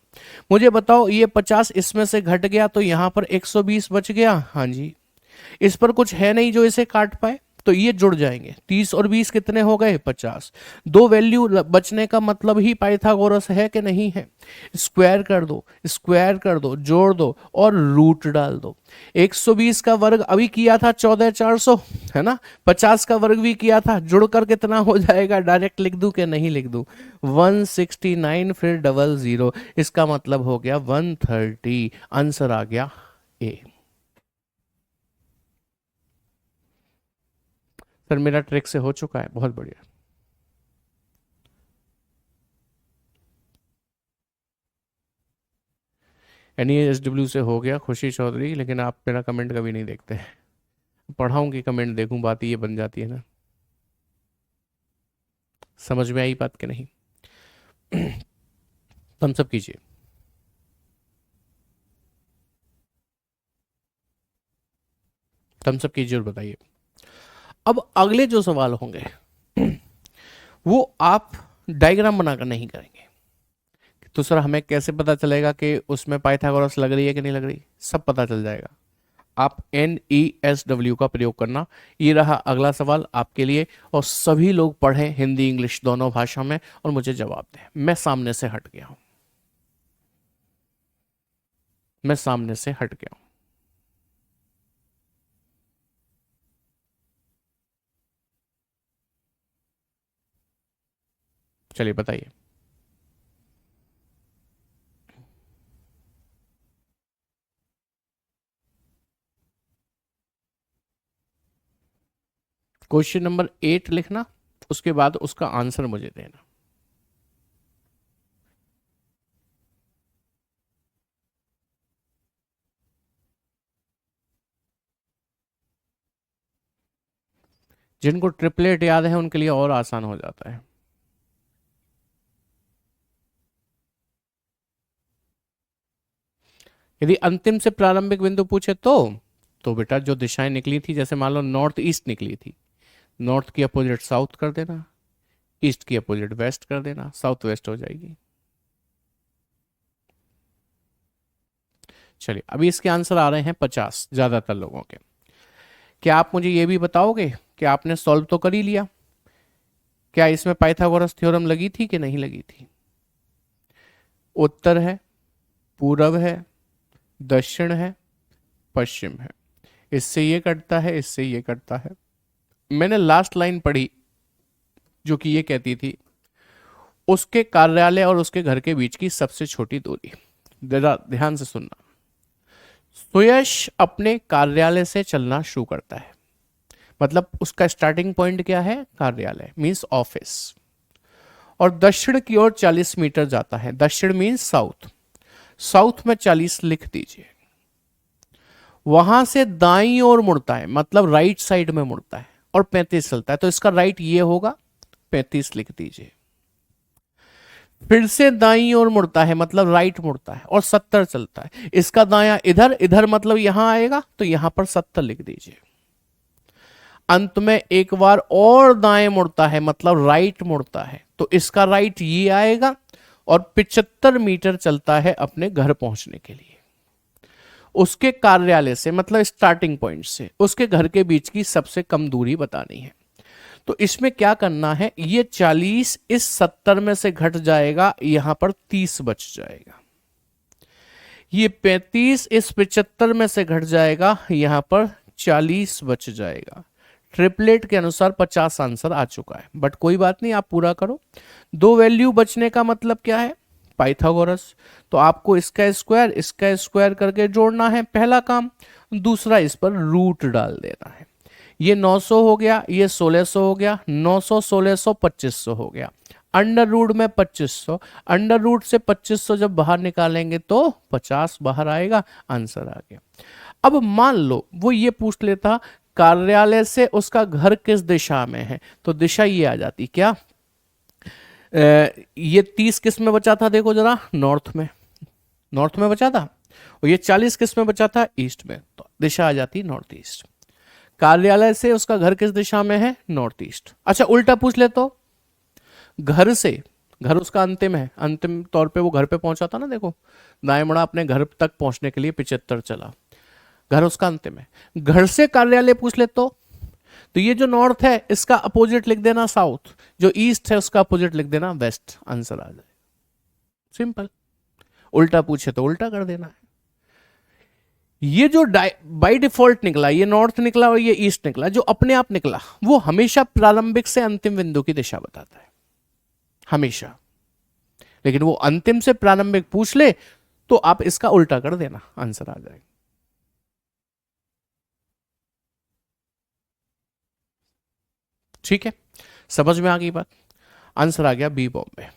मुझे बताओ ये 50 इसमें से घट गया तो यहां पर 120 बच गया, हाँ जी। इस पर कुछ है नहीं जो इसे काट पाए, तो ये जुड़ जाएंगे। 30 और 20 कितने हो गए 50। दो वैल्यू बचने का मतलब ही पाइथागोरस है कि नहीं है। स्क्वायर कर दो, स्क्वायर कर दो, जोड़ दो और रूट डाल दो। 120 का वर्ग अभी किया था 14400, है ना। 50 का वर्ग भी किया था, जुड़कर कितना हो जाएगा, डायरेक्ट लिख दूं कि नहीं लिख दूं, 169 फिर 00, इसका मतलब हो गया 130। आंसर आ गया ए। सर मेरा ट्रिक से हो चुका है, बहुत बढ़िया। NESW से हो गया खुशी चौधरी, लेकिन आप मेरा कमेंट कभी नहीं देखते हैं। पढ़ाऊंगी कमेंट देखूं, बात ये बन जाती है ना। समझ में आई बात कि नहीं? थम्स अप कीजिए। थम्स अप कीजिए और बताइए। अब अगले जो सवाल होंगे वो आप डायग्राम बनाकर नहीं करेंगे। तो सर हमें कैसे पता चलेगा कि उसमें पाइथागोरस लग रही है कि नहीं लग रही? सब पता चल जाएगा। आप NESW का प्रयोग करना। ये रहा अगला सवाल आपके लिए, और सभी लोग पढ़ें हिंदी इंग्लिश दोनों भाषा में और मुझे जवाब दें। मैं सामने से हट गया हूं, मैं सामने से हट गया हूं। चलिए बताइए। क्वेश्चन नंबर 8 लिखना, उसके बाद उसका आंसर मुझे देना। जिनको ट्रिपलेट याद है उनके लिए और आसान हो जाता है। यदि अंतिम से प्रारंभिक बिंदु पूछे तो बेटा जो दिशाएं निकली थी, जैसे मान लो नॉर्थ ईस्ट निकली थी, नॉर्थ की अपोजिट साउथ कर देना, ईस्ट की अपोजिट वेस्ट कर देना, साउथ वेस्ट हो जाएगी। चलिए अभी इसके आंसर आ रहे हैं 50 ज्यादातर लोगों के। क्या आप मुझे ये भी बताओगे कि आपने सॉल्व तो कर ही लिया, क्या इसमें पाइथागोरस थ्योरम लगी थी कि नहीं लगी थी? उत्तर है, पूरब है, दक्षिण है, पश्चिम है, इससे ये कटता है, इससे ये कटता है। मैंने लास्ट लाइन पढ़ी जो कि ये कहती थी उसके कार्यालय और उसके घर के बीच की सबसे छोटी दूरी। जरा ध्यान से सुनना। सुयश अपने कार्यालय से चलना शुरू करता है, मतलब उसका स्टार्टिंग पॉइंट क्या है, कार्यालय मींस ऑफिस, और दक्षिण की ओर 40 मीटर जाता है। दक्षिण मींस साउथ, साउथ में 40 लिख दीजिए। वहां से दाईं ओर मुड़ता है, मतलब राइट साइड में मुड़ता है, और 35 चलता है, तो इसका राइट ये होगा, 35 लिख दीजिए। फिर से दाईं ओर मुड़ता है मतलब राइट मुड़ता है और 70 चलता है। इसका दायां इधर, इधर मतलब यहां आएगा तो यहां पर 70 लिख दीजिए। अंत में एक बार और दाएं मुड़ता है मतलब राइट मुड़ता है तो इसका राइट ये आएगा और 75 मीटर चलता है अपने घर पहुंचने के लिए। उसके कार्यालय से मतलब स्टार्टिंग पॉइंट से उसके घर के बीच की सबसे कम दूरी बतानी है। तो इसमें क्या करना है, ये 40 इस 70 में से घट जाएगा, यहां पर 30 बच जाएगा। ये 35 इस 75 में से घट जाएगा, यहां पर 40 बच जाएगा। ट्रिपलेट के अनुसार 50 आंसर आ चुका है, बट कोई बात नहीं, आप पूरा करो। दो वैल्यू बचने का मतलब क्या है, पाइथागोरस। तो आपको इसका स्क्वायर करके जोड़ना है, पहला काम। दूसरा, इस पर रूट डाल देना है। ये 900 हो गया, ये 1600 हो गया, 900 1600 2500 हो गया। अंडर रूट में 2500, अंडर रूट से 2500 जब बाहर निकालेंगे तो 50 बाहर आएगा, आंसर आ गया। अब मान लो वो ये पूछ लेता कार्यालय से उसका घर किस दिशा में है, तो दिशा ये आ जाती क्या, ये 30 किस में बचा था, देखो जरा, नॉर्थ में बचा था, और ये 40 किस में बचा था, ईस्ट में, तो दिशा आ जाती नॉर्थ ईस्ट। कार्यालय से उसका घर किस दिशा में है, नॉर्थ ईस्ट। अच्छा उल्टा पूछ ले तो, घर से, घर उसका अंतिम है, अंतिम तौर पे वो घर पे पहुंचा था ना, देखो दाएं मुड़ा अपने घर तक पहुंचने के लिए 75 चला, घर उसका अंतिम है। घर से कार्यालय पूछ ले तो ये जो नॉर्थ है इसका अपोजिट लिख देना साउथ, जो ईस्ट है उसका अपोजिट लिख देना वेस्ट, आंसर आ जाए। सिंपल। उल्टा पूछे तो उल्टा कर देना है। ये जो बाय डिफॉल्ट निकला, ये नॉर्थ निकला और ये ईस्ट निकला, जो अपने आप निकला वो हमेशा प्रारंभिक से अंतिम बिंदु की दिशा बताता है, हमेशा। लेकिन वो अंतिम से प्रारंभिक पूछ ले तो आप इसका उल्टा कर देना, आंसर आ जाएगा। ठीक है, समझ में आ गई बात। आंसर आ गया बी, बॉम्बे।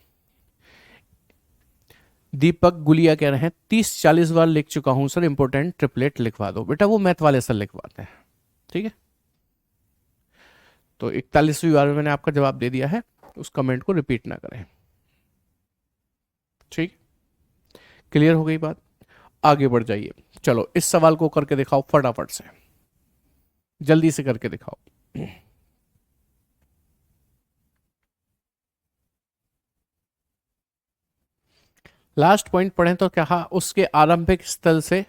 दीपक गुलिया कह रहे हैं 30-40 बार लिख चुका हूं सर, इंपोर्टेंट ट्रिपलेट लिखवा दो। बेटा वो मैथ वाले सर लिखवाते हैं, ठीक है। तो 41वीं बार में मैंने आपका जवाब दे दिया है, उस कमेंट को रिपीट ना करें, ठीक। क्लियर हो गई बात, आगे बढ़ जाइए। चलो इस सवाल को करके दिखाओ फटाफट से, जल्दी से करके दिखाओ। लास्ट पॉइंट पढ़ें तो क्या, उसके आरंभिक स्थल से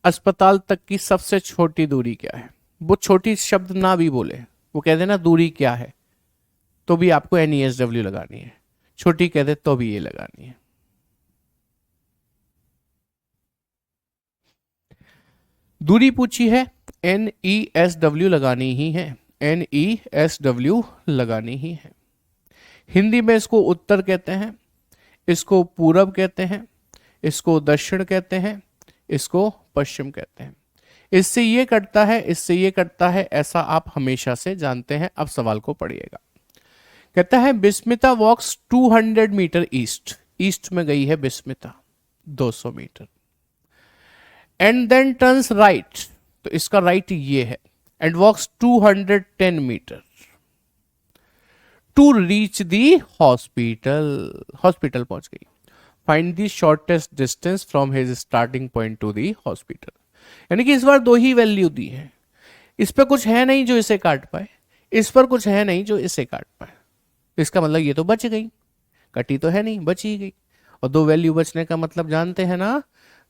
अस्पताल तक की सबसे छोटी दूरी क्या है। वो छोटी शब्द ना भी बोले, वो कह देना दूरी क्या है, तो भी आपको NESW लगानी है। छोटी कह दे तो भी ये लगानी है। दूरी पूछी है, NESW लगानी ही है, NESW लगानी ही है। हिंदी में इसको उत्तर कहते हैं, इसको पूरब कहते हैं, इसको दक्षिण कहते हैं, इसको पश्चिम कहते हैं। इससे ये कटता है, इससे ये कटता है, ऐसा आप हमेशा से जानते हैं। अब सवाल को पढ़िएगा। कहता है Bismita walks 200 metre east, east में गई है Bismita 200 metre, and then turns right, तो इसका राइट ये है, and walks 210 metre to reach the hospital, hospital पहुंच गई। Find the shortest distance from his starting point to the hospital. यानी कि इस बार दो ही वैल्यू दी है, इस पर कुछ है नहीं जो इसे काट पाए, इस पर कुछ है नहीं जो इसे काट पाए। इसका मतलब ये तो बच गई, कटी तो है नहीं, बच ही गई। और दो वैल्यू बचने का मतलब जानते हैं ना,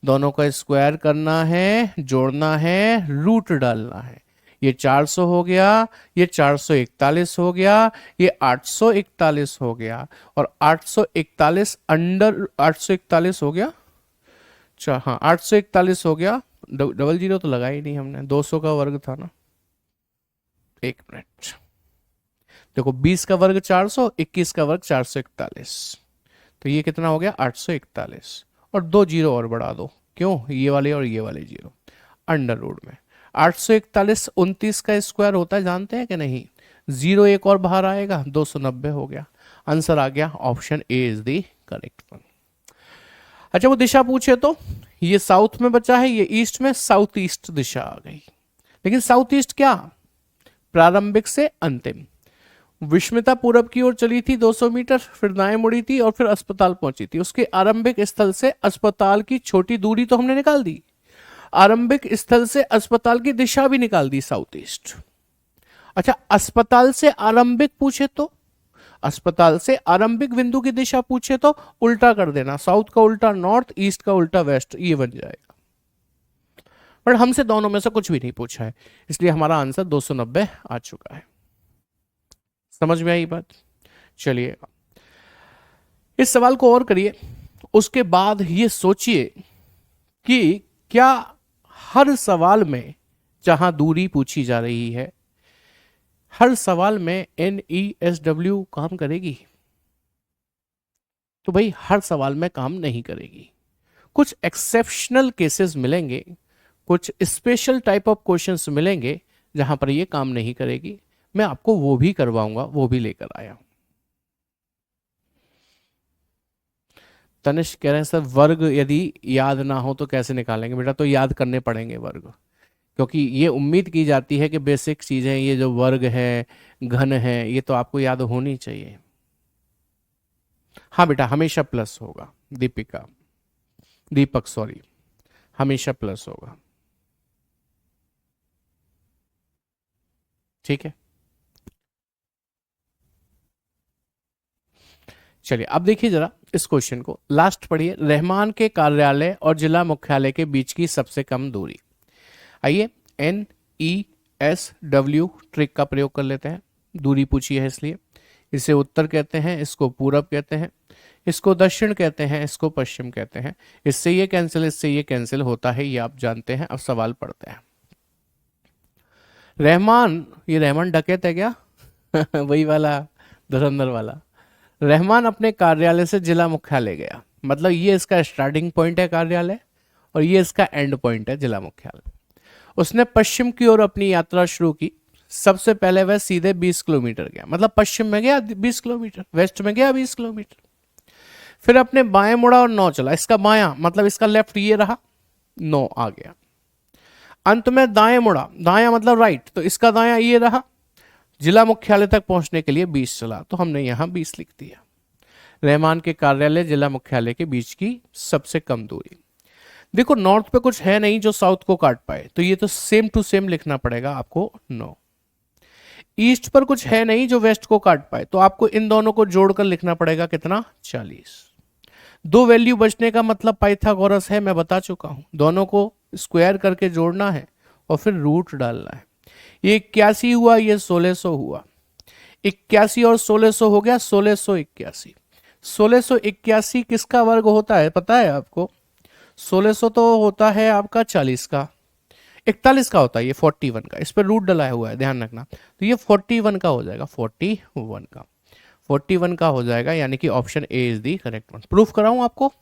दोनों का स्क्वायर करना है, जोड़ना है, रूट डालना है। ये 400 हो गया, ये 441 हो गया, ये 841 हो गया, और 841 अंडर 841 हो गया। अच्छा हाँ 841 हो गया, डबल जीरो तो लगा ही नहीं हमने, 200 का वर्ग था ना। एक मिनट देखो, 20 का वर्ग 400, 21 का वर्ग 441, तो ये कितना हो गया 841, और दो जीरो और बढ़ा दो, क्यों, ये वाले और ये वाले जीरो, अंडर रूट में 841 29 का स्क्वायर होता है, जानते हैं कि नहीं, जीरो एक और बाहर आएगा, 290 हो गया। आंसर आ गया, option A is the correct one. अच्छा वो दिशा पूछे तो ये साउथ में बचा है, ये ईस्ट में, साउथ ईस्ट दिशा आ गई। लेकिन साउथ ईस्ट क्या, प्रारंभिक से अंतिम, विष्मिता पूरब की ओर चली थी 200 मीटर, फिर दाएं मुड़ी थी और फिर अस्पताल पहुंची थी। उसके आरंभिक स्थल से अस्पताल की छोटी दूरी तो हमने निकाल दी, आरंभिक स्थल से अस्पताल की दिशा भी निकाल दी, साउथ ईस्ट। अच्छा, अस्पताल से आरंभिक पूछे तो, अस्पताल से आरंभिक बिंदु की दिशा पूछे तो उल्टा कर देना, साउथ का उल्टा नॉर्थ, ईस्ट का उल्टा वेस्ट, ये बन जाएगा। पर हमसे दोनों में से कुछ भी नहीं पूछा है, इसलिए हमारा आंसर 290 आ चुका है। समझ में आई बात? चलिए इस सवाल को और करिए, उसके बाद ये सोचिए कि क्या हर सवाल में जहां दूरी पूछी जा रही है, हर सवाल में NESW काम करेगी? तो भाई हर सवाल में काम नहीं करेगी, कुछ एक्सेप्शनल केसेस मिलेंगे, कुछ स्पेशल टाइप ऑफ क्वेश्चंस मिलेंगे जहां पर ये काम नहीं करेगी। मैं आपको वो भी करवाऊंगा, वो भी लेकर आया हूं। तनिष्क कह रहे हैं सर वर्ग यदि याद ना हो तो कैसे निकालेंगे? बेटा तो याद करने पड़ेंगे वर्ग, क्योंकि ये उम्मीद की जाती है कि बेसिक चीजें, ये जो वर्ग है, घन है, ये तो आपको याद होनी चाहिए। हाँ बेटा हमेशा प्लस होगा, दीपक सॉरी, हमेशा प्लस होगा। ठीक है, चलिए अब देखिए जरा इस क्वेश्चन को, लास्ट पढ़िए। रहमान के कार्यालय और जिला मुख्यालय के बीच की सबसे कम दूरी। आइए NESW ट्रिक का प्रयोग कर लेते हैं, दूरी पूछी है इसलिए। इसे उत्तर कहते हैं, इसको पूरब कहते हैं, इसको दक्षिण कहते हैं, इसको पश्चिम कहते हैं। इससे ये कैंसिल, इससे ये कैंसिल होता है, ये आप जानते हैं। अब सवाल पढ़ते हैं। रहमान, ये रहमान डकैत है क्या? वही वाला, धुरंधर वाला। रहमान अपने कार्यालय से जिला मुख्यालय गया, मतलब ये इसका स्टार्टिंग पॉइंट है कार्यालय, और ये इसका एंड पॉइंट है जिला मुख्यालय। उसने पश्चिम की ओर अपनी यात्रा शुरू की। सबसे पहले वह सीधे 20 किलोमीटर गया, मतलब पश्चिम में गया 20 किलोमीटर, वेस्ट में गया 20 किलोमीटर। फिर अपने बाएं मुड़ा और 9 चला। इसका बायां मतलब इसका लेफ्ट ये रहा, 9 आ गया। अंत में दाएं मुड़ा, दायां मतलब राइट, तो इसका दायां ये रहा। जिला मुख्यालय तक पहुंचने के लिए 20 चला, तो हमने यहां 20 लिख दिया। रहमान के कार्यालय जिला मुख्यालय के बीच की सबसे कम दूरी। देखो नॉर्थ पे कुछ है नहीं जो साउथ को काट पाए, तो ये तो सेम टू सेम लिखना पड़ेगा आपको 9। ईस्ट पर कुछ है नहीं जो वेस्ट को काट पाए, तो आपको इन दोनों को जोड़कर लिखना पड़ेगा कितना, 40। दो वैल्यू बचने का मतलब पाइथागोरस है, मैं बता चुका हूं। दोनों को स्क्वायर करके जोड़ना है और फिर रूट डालना है। ये 81 हुआ, ये 1600 हुआ। 81 और 1600 हो गया 1681। 1681 किसका वर्ग होता है पता है आपको? 1600 तो होता है आपका 40 का, 41 का होता है ये 41 का, इस पर रूट डलाया हुआ है ध्यान रखना। तो ये 41 का हो जाएगा, 41 का हो जाएगा, यानी कि option A is the correct one. Proof कराऊं आपको?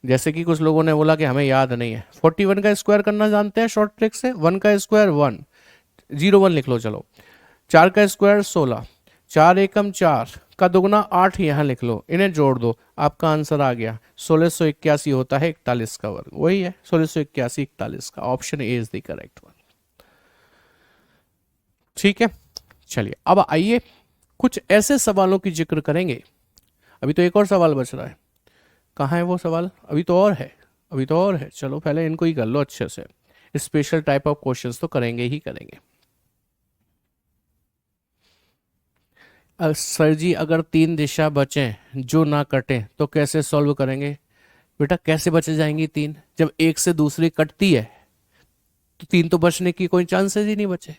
जैसे कि कुछ लोगों ने बोला कि हमें याद नहीं है, 41 का स्क्वायर करना जानते हैं शॉर्ट ट्रिक से। 1 का स्क्वायर 1, 01 लिख लो चलो। 4 का स्क्वायर 16, 4 एकम 4 का दुगना 8 यहां लिख लो, इन्हें जोड़ दो, आपका आंसर आ गया। 1681 होता है 41 का वर्ग, वही है 1681 41 का, option A is the correct one. ठीक है, चलिए अब आइए कुछ ऐसे सवालों की जिक्र करेंगे। अभी तो एक और सवाल बच रहा है, कहाँ है वो सवाल? अभी तो और है, अभी तो और है। चलो पहले इनको ही कर लो अच्छे से, स्पेशल टाइप ऑफ क्वेश्चंस तो करेंगे ही करेंगे। सर जी अगर 3 दिशा बचें जो ना कटें तो कैसे सॉल्व करेंगे? बेटा कैसे बचे जाएंगी 3? जब एक से दूसरी कटती है तो 3 तो बचने की कोई चांसेस ही नहीं बचे।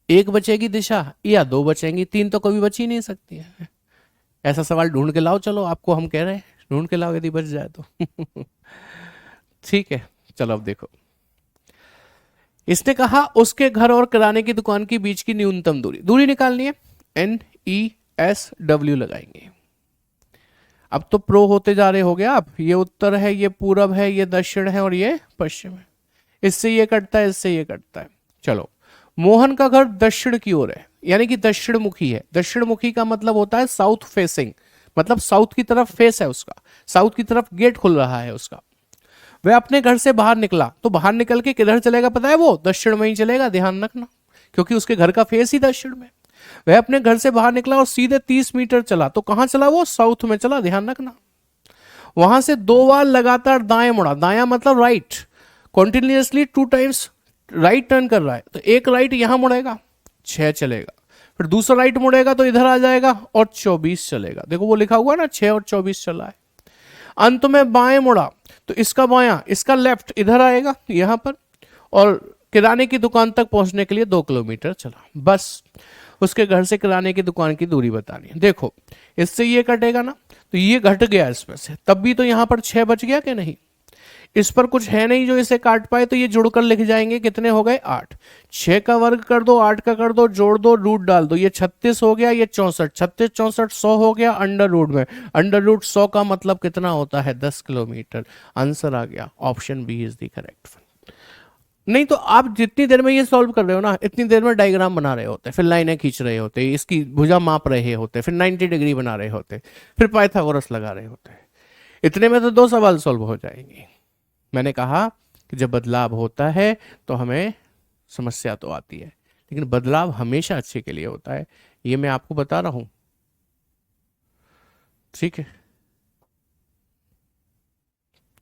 एक बचेगी दिशा या 2 बचेंगी, 3 तो कभी बच ही नहीं सकती है। ऐसा सवाल ढूंढ के लाओ, चलो आपको हम कह रहे हैं ढूंढ के लाओ यदि बच जाए तो। ठीक है, चलो अब देखो। इसने कहा उसके घर और किराने की दुकान के बीच की न्यूनतम दूरी, दूरी निकालनी है, NESW लगाएंगे। अब तो प्रो होते जा रहे हो गया आप, ये उत्तर है, ये पूरब है, ये दक्षिण है और ये पश्चिम है। इससे ये कटता है, इससे ये कटता है। चलो मोहन का घर दक्षिण की ओर है, यानी कि दक्षिण मुखी है। दक्षिण मुखी का मतलब होता है साउथ फेसिंग, मतलब साउथ की तरफ फेस है उसका, साउथ की तरफ गेट खुल रहा है उसका। वह अपने घर से बाहर निकला, तो बाहर निकल के किधर चलेगा पता है? वो दक्षिण में ही चलेगा, ध्यान रखना, क्योंकि उसके घर का फेस ही दक्षिण में। वह अपने घर से बाहर निकला और सीधे 30 मीटर चला। तो कहां चला वो? साउथ में चला, ध्यान रखना। वहां से 2 बार लगातार दाएं मुड़ा, दायां मतलब right, continuously 2 times right turn कर रहा है। तो एक राइट यहां मुड़ेगा 6 चलेगा, फिर दूसरा राइट मुड़ेगा तो इधर आ जाएगा और 24 चलेगा। देखो वो लिखा हुआ ना 6 और 24 चला है। अंत में बाएं मुड़ा तो इसका बायां, इसका लेफ्ट इधर आएगा यहां पर, और किराने की दुकान तक पहुंचने के लिए 2 किलोमीटर चला। बस उसके घर से किराने की दुकान की दूरी बतानी है। देखो इससे ये कटेगा ना, तो ये घट गया इसमें से, तब भी तो यहां पर 6 बच गया कि नहीं? इस पर कुछ है नहीं जो इसे काट पाए, तो ये जुड़कर लिख जाएंगे, कितने हो गए? 8। 6 का वर्ग कर दो, 8 का कर दो, जोड़ दो, रूट डाल दो, ये 36 हो गया, ये 64, 36 64 100 हो गया अंडर रूट में। अंडर रूट 100 का मतलब कितना होता है? 10 किलोमीटर। आंसर आ गया, option B is the correct one. नहीं तो आप जितनी देर में ये सॉल्व कर रहे हो ना, इतनी देर में डायग्राम बना रहे होते, फिर लाइनें खींच रहे होते, इसकी भुजा माप रहे होते, फिर 90 डिग्री बना रहे होते, फिर पाइथागोरस लगा रहे होते। इतने में तो 2 सवाल सॉल्व हो जाएंगे। मैंने कहा कि जब बदलाव होता है तो हमें समस्या तो आती है, लेकिन बदलाव हमेशा अच्छे के लिए होता है, ये मैं आपको बता रहा हूं। ठीक है,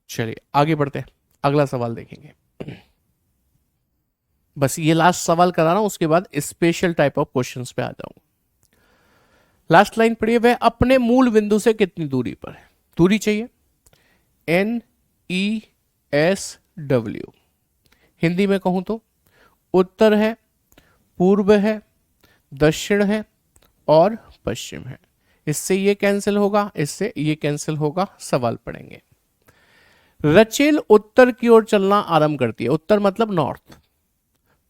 चलिए आगे बढ़ते हैं, अगला सवाल देखेंगे। बस ये लास्ट सवाल करा रहा हूं, उसके बाद स्पेशल टाइप ऑफ क्वेश्चंस पे आ जाऊंगा। लास्ट लाइन पढ़िए, वह अपने मूल बिंदु से कितनी दूरी पर है? दूरी चाहिए, NESW। हिंदी में कहूं तो उत्तर है, पूर्व है, दक्षिण है और पश्चिम है। इससे ये कैंसिल होगा, इससे ये कैंसिल होगा। सवाल पढ़ेंगे। रचेल उत्तर की ओर चलना आरंभ करती है, उत्तर मतलब नॉर्थ,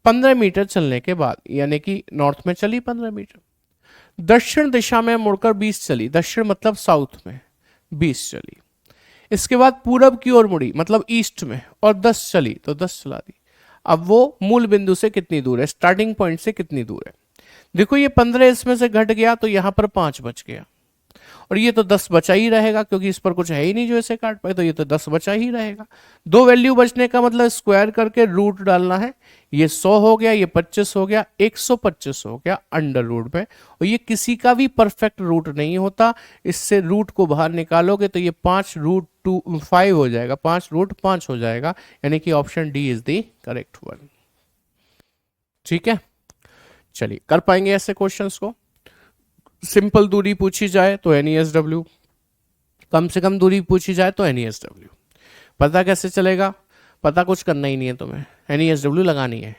15 मीटर चलने के बाद, यानी कि नॉर्थ में चली 15 मीटर। दक्षिण दिशा में मुड़कर 20 चली, दक्षिण मतलब साउथ में 20 चली। इसके बाद पूरब की ओर मुड़ी मतलब ईस्ट में और 10 चली, तो 10 चला दी। अब वो मूल बिंदु से कितनी दूर है, स्टार्टिंग पॉइंट से कितनी दूर है? देखो ये 15 इसमें से घट गया तो यहां पर 5 बच गया, और ये तो 10 बचा ही रहेगा क्योंकि इस पर कुछ है ही नहीं जो इसे काट पाए, तो ये तो 10 बचा ही रहेगा। 2 वैल्यू बचने का मतलब स्क्वायर करके रूट डालना है। ये 100 हो गया, ये 25 हो गया, 125 हो गया अंडर रूट में। और ये किसी का भी परफेक्ट रूट नहीं होता, इससे रूट को बाहर निकालोगे तो ये 5√5 हो जाएगा, 5√5 हो जाएगा, यानी कि option D is the correct one. ठीक है, चलिए कर पाएंगे ऐसे क्वेश्चंस को। सिंपल दूरी पूछी जाए तो NESW, कम से कम दूरी पूछी जाए तो NESW। पता कैसे चलेगा? पता कुछ करना ही नहीं है तुम्हें, NESW लगानी है।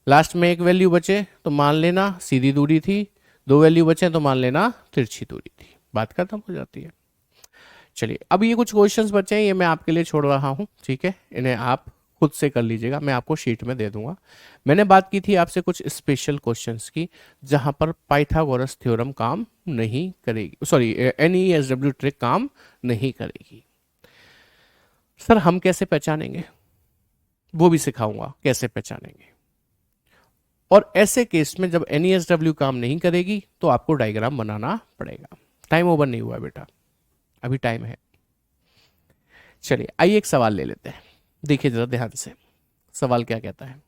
लास्ट में एक वैल्यू बचे तो मान लेना सीधी दूरी थी, 2 वैल्यू बचे तो मान लेना तिरछी दूरी थी, बात खत्म हो जाती है। चलिए अब ये कुछ क्वेश्चंस बचे हैं, ये मैं आपके लिए छोड़ रहा हूँ, ठीक है, इन्हें आप खुद से कर लीजिएगा, मैं आपको शीट में दे दूंगा। मैंने बात की थी आपसे कुछ स्पेशल क्वेश्चंस की जहां पर पाइथागोरस थ्योरम काम नहीं करेगी, सॉरी NESW ट्रिक काम नहीं करेगी। सर हम कैसे पहचानेंगे? वो भी सिखाऊंगा कैसे पहचानेंगे। और ऐसे केस में जब NESW काम नहीं करेगी तो आपको डायग्राम बनाना पड़ेगा। टाइम ओवर नहीं हुआ बेटा, अभी टाइम है। चलिए आइए एक सवाल ले लेते हैं, देखिए जरा ध्यान से। सवाल क्या कहता है?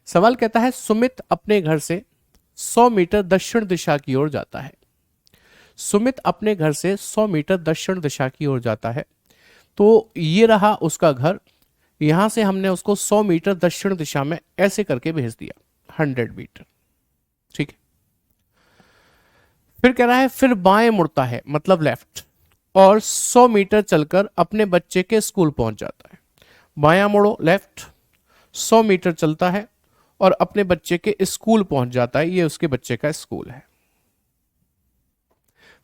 सवाल कहता है सुमित अपने घर से 100 मीटर दक्षिण दिशा की ओर जाता है। सुमित अपने घर से 100 मीटर दक्षिण दिशा की ओर जाता है। तो ये रहा उसका घर, यहां से हमने उसको 100 मीटर दक्षिण दिशा में ऐसे करके भेज दिया, 100 मीटर। ठीक है, फिर कह रहा है फिर बाएं मुड़ता है मतलब लेफ्ट, और 100 मीटर चलकर अपने बच्चे के स्कूल पहुंच जाता है। बायां मुड़ो लेफ्ट, 100 मीटर चलता है और अपने बच्चे के स्कूल पहुंच जाता है, ये उसके बच्चे का स्कूल है।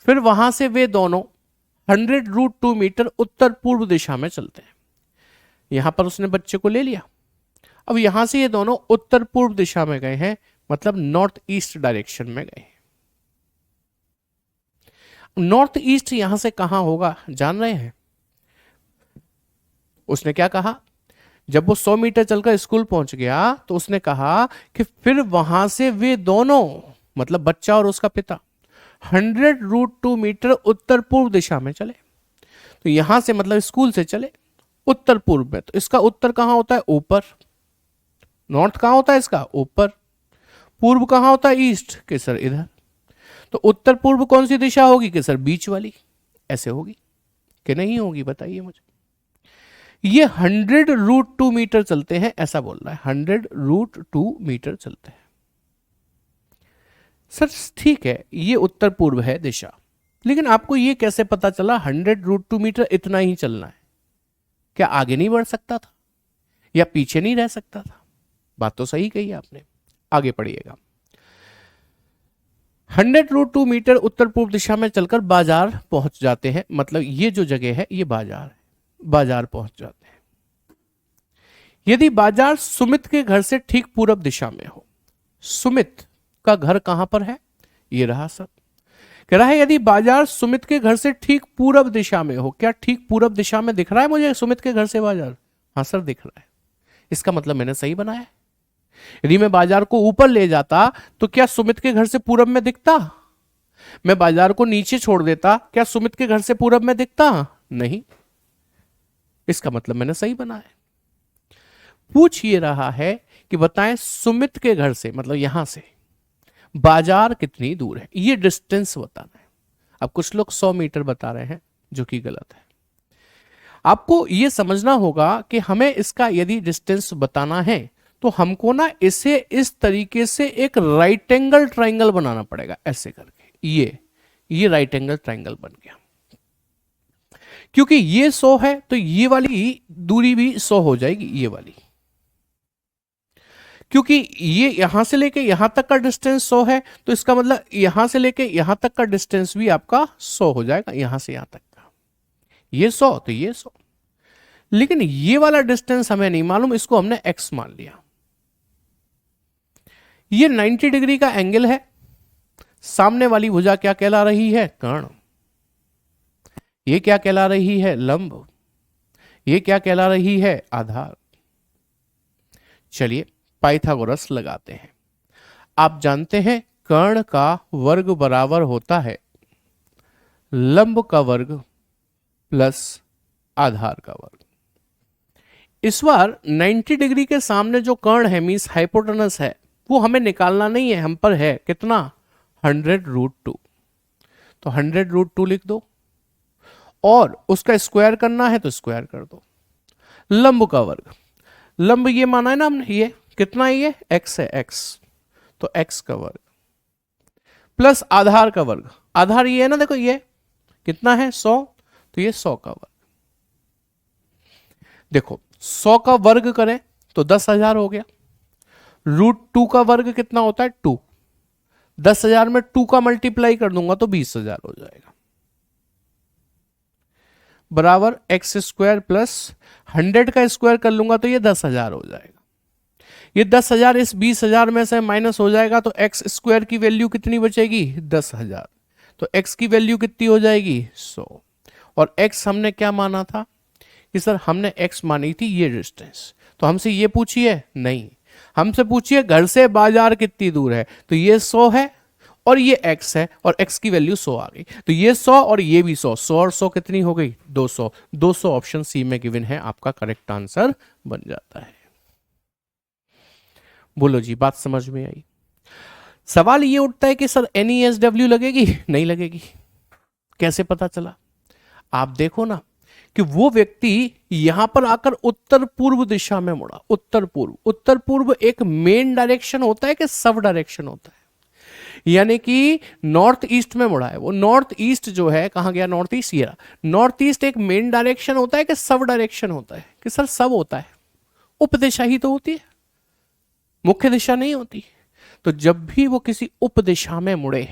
फिर वहां से वे दोनों 100√2 मीटर उत्तर पूर्व दिशा में चलते हैं। यहां पर उसने बच्चे को ले लिया, अब यहां से ये दोनों उत्तर पूर्व दिशा में गए हैं, मतलब नॉर्थ ईस्ट डायरेक्शन में गए। नॉर्थ ईस्ट यहां से कहां होगा जान रहे हैं? उसने क्या कहा, जब वो 100 मीटर चलकर स्कूल पहुंच गया तो उसने कहा कि फिर वहां से वे दोनों, मतलब बच्चा और उसका पिता, 100√2 मीटर उत्तर पूर्व दिशा में चले। तो यहां से मतलब स्कूल से चले उत्तर पूर्व में, तो इसका उत्तर कहां होता है? ऊपर। नॉर्थ कहां होता है इसका? ऊपर। पूर्व कहाँ होता है? ईस्ट के सर इधर। तो उत्तर पूर्व कौन सी दिशा होगी कि सर? बीच वाली। ऐसे होगी कि नहीं होगी? बताइए मुझे। ये 100√2 मीटर चलते हैं ऐसा बोल रहा है, 100√2 मीटर चलते हैं। सर ठीक है, ये उत्तर पूर्व है दिशा, लेकिन आपको ये कैसे पता चला 100√2 मीटर इतना ही चलना है? क्या आगे नहीं बढ़ सकता था या पीछे नहीं रह सकता था? बात तो सही कही आपने। आगे पढ़िएगा। 100√2 मीटर उत्तर पूर्व दिशा में चलकर बाजार पहुंच जाते हैं, मतलब ये जो जगह है ये बाजार है, बाजार पहुंच जाते हैं। यदि बाजार सुमित के घर से ठीक पूरब दिशा में हो, सुमित का घर कहां पर है? ये रहा सर। कह रहा है यदि बाजार सुमित के घर से ठीक पूरब दिशा में हो। क्या ठीक पूरब दिशा में दिख रहा है मुझे सुमित के घर से बाजार? हाँ सर दिख रहा है। इसका मतलब मैंने सही बनाया है। यदि मैं बाजार को ऊपर ले जाता तो क्या सुमित के घर से पूरब में दिखता? मैं बाजार को नीचे छोड़ देता, क्या सुमित के घर से पूरब में दिखता? नहीं। इसका मतलब मैंने सही बनाया है। पूछ ये रहा है कि बताएं सुमित के घर से, मतलब यहां से बाजार कितनी दूर है, ये डिस्टेंस बताना है। अब कुछ लोग 100 मीटर बता रहे हैं, जो कि गलत है। आपको ये समझना होगा कि हमें इसका यदि डिस्टेंस बताना है तो हमको ना इसे इस तरीके से एक राइट एंगल ट्राइंगल बनाना पड़ेगा, ऐसे करके। ये राइट एंगल ट्राइंगल बन गया। क्योंकि ये 100 है तो ये वाली दूरी भी 100 हो जाएगी, ये वाली। क्योंकि ये यहां से लेके यहां तक का डिस्टेंस 100 है, तो इसका मतलब यहां से लेके यहां तक का डिस्टेंस भी आपका 100 हो जाएगा, यहां से यहां तक का। ये 100 तो ये 100। लेकिन ये वाला डिस्टेंस हमें नहीं मालूम, इसको हमने x मान लिया। ये 90 डिग्री का एंगल है। सामने वाली भुजा क्या कहला रही है? कर्ण। ये क्या कहला रही है? लंब। ये क्या कहला रही है? आधार। चलिए पाइथागोरस लगाते हैं। आप जानते हैं कर्ण का वर्ग बराबर होता है लंब का वर्ग प्लस आधार का वर्ग। इस बार 90 डिग्री के सामने जो कर्ण है मींस हाइपोटेनस है, वो हमें निकालना नहीं है, हम पर है कितना? 100√2। तो 100√2 लिख दो और उसका स्क्वायर करना है तो स्क्वायर कर दो। लंब का वर्ग, लंब ये माना है ना हमने, ये कितना है? ये x है, x, तो x का वर्ग प्लस आधार का वर्ग। आधार ये है ना, देखो ये कितना है? 100, तो ये 100 का वर्ग। देखो 100 का वर्ग करें तो 10,000 हो गया। √2 का वर्ग कितना होता है? 2। 10,000 में 2 का मल्टीप्लाई कर दूंगा तो 20,000 हो जाएगा, बराबर x² प्लस 100 का स्क्वायर कर लूंगा तो ये 10,000 हो जाएगा। ये 10,000 इस 20,000 में से माइनस हो जाएगा तो x² की वैल्यू कितनी बचेगी? 10,000। तो x की वैल्यू कितनी हो जाएगी? 100। और x हमने क्या माना था कि सर हमने x मानी थी ये डिस्टेंस। तो हमसे ये पूछिए? नहीं, हमसे पूछिए घर से बाजार कितनी दूर है। तो ये 100 है और ये x है और x की वैल्यू 100 आ गई, तो ये 100 और ये भी 100, 100 और 100 कितनी हो गई? 200। 200 ऑप्शन सी में गिवन है, आपका करेक्ट आंसर बन जाता है। बोलो जी, बात समझ में आई? सवाल ये उठता है कि सर NESW लगेगी? नहीं लगेगी। कैसे पता चला? आप देखो ना कि वो व्यक्ति यहां पर आकर उत्तर पूर्व दिशा में मुड़ा। उत्तर पूर्व, उत्तर पूर्व एक मेन डायरेक्शन होता है कि सब डायरेक्शन होता है? यानी कि नॉर्थ ईस्ट में मुड़ा है वो। नॉर्थ ईस्ट जो है, कहां गया नॉर्थ ईस्ट? ये नॉर्थ ईस्ट एक मेन डायरेक्शन होता है कि सब डायरेक्शन होता है? कि सर सब होता है, उपदिशा ही तो होती है, मुख्य दिशा नहीं होती। तो जब भी वो किसी उपदिशा में मुड़े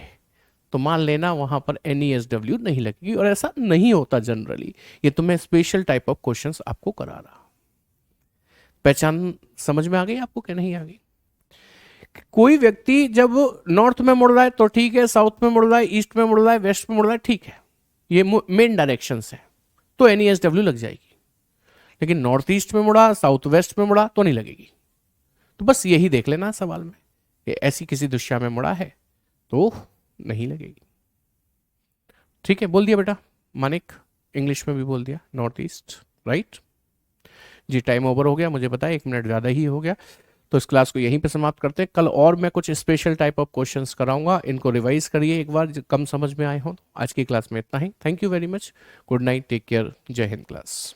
तो मान लेना वहां पर NESW नहीं लगेगी, और ऐसा नहीं होता जनरली। ये तो मैं स्पेशल टाइप ऑफ क्वेश्चंस आपको करा रहा। पहचान समझ में आ गई आपको कि नहीं आ गई? कोई व्यक्ति जब नॉर्थ में मुड़ रहा है तो ठीक है, साउथ में मुड़ रहा है, ईस्ट में मुड़ रहा है, वेस्ट में मुड़ रहा है, ठीक है, ये मेन डायरेक्शन है तो NESW लग जाएगी। लेकिन नॉर्थ ईस्ट में मुड़ा, साउथ वेस्ट में मुड़ा तो नहीं लगेगी। तो बस यही देख लेना सवाल में कि ऐसी किसी दिशा में मुड़ा है तो नहीं लगेगी। ठीक है, बोल दिया बेटा मानिक, इंग्लिश में भी बोल दिया, नॉर्थ ईस्ट, राइट जी। टाइम ओवर हो गया, मुझे पता है 1 मिनट ज़्यादा ही हो गया। तो इस क्लास को यहीं पे समाप्त करते हैं। कल और मैं कुछ स्पेशल टाइप ऑफ क्वेश्चंस कराऊंगा, इनको रिवाइज करिए एक बार, कम समझ में आए हो। आज की क्लास में इतना ही। Thank you very much. Good night, take care, Jai Hind class.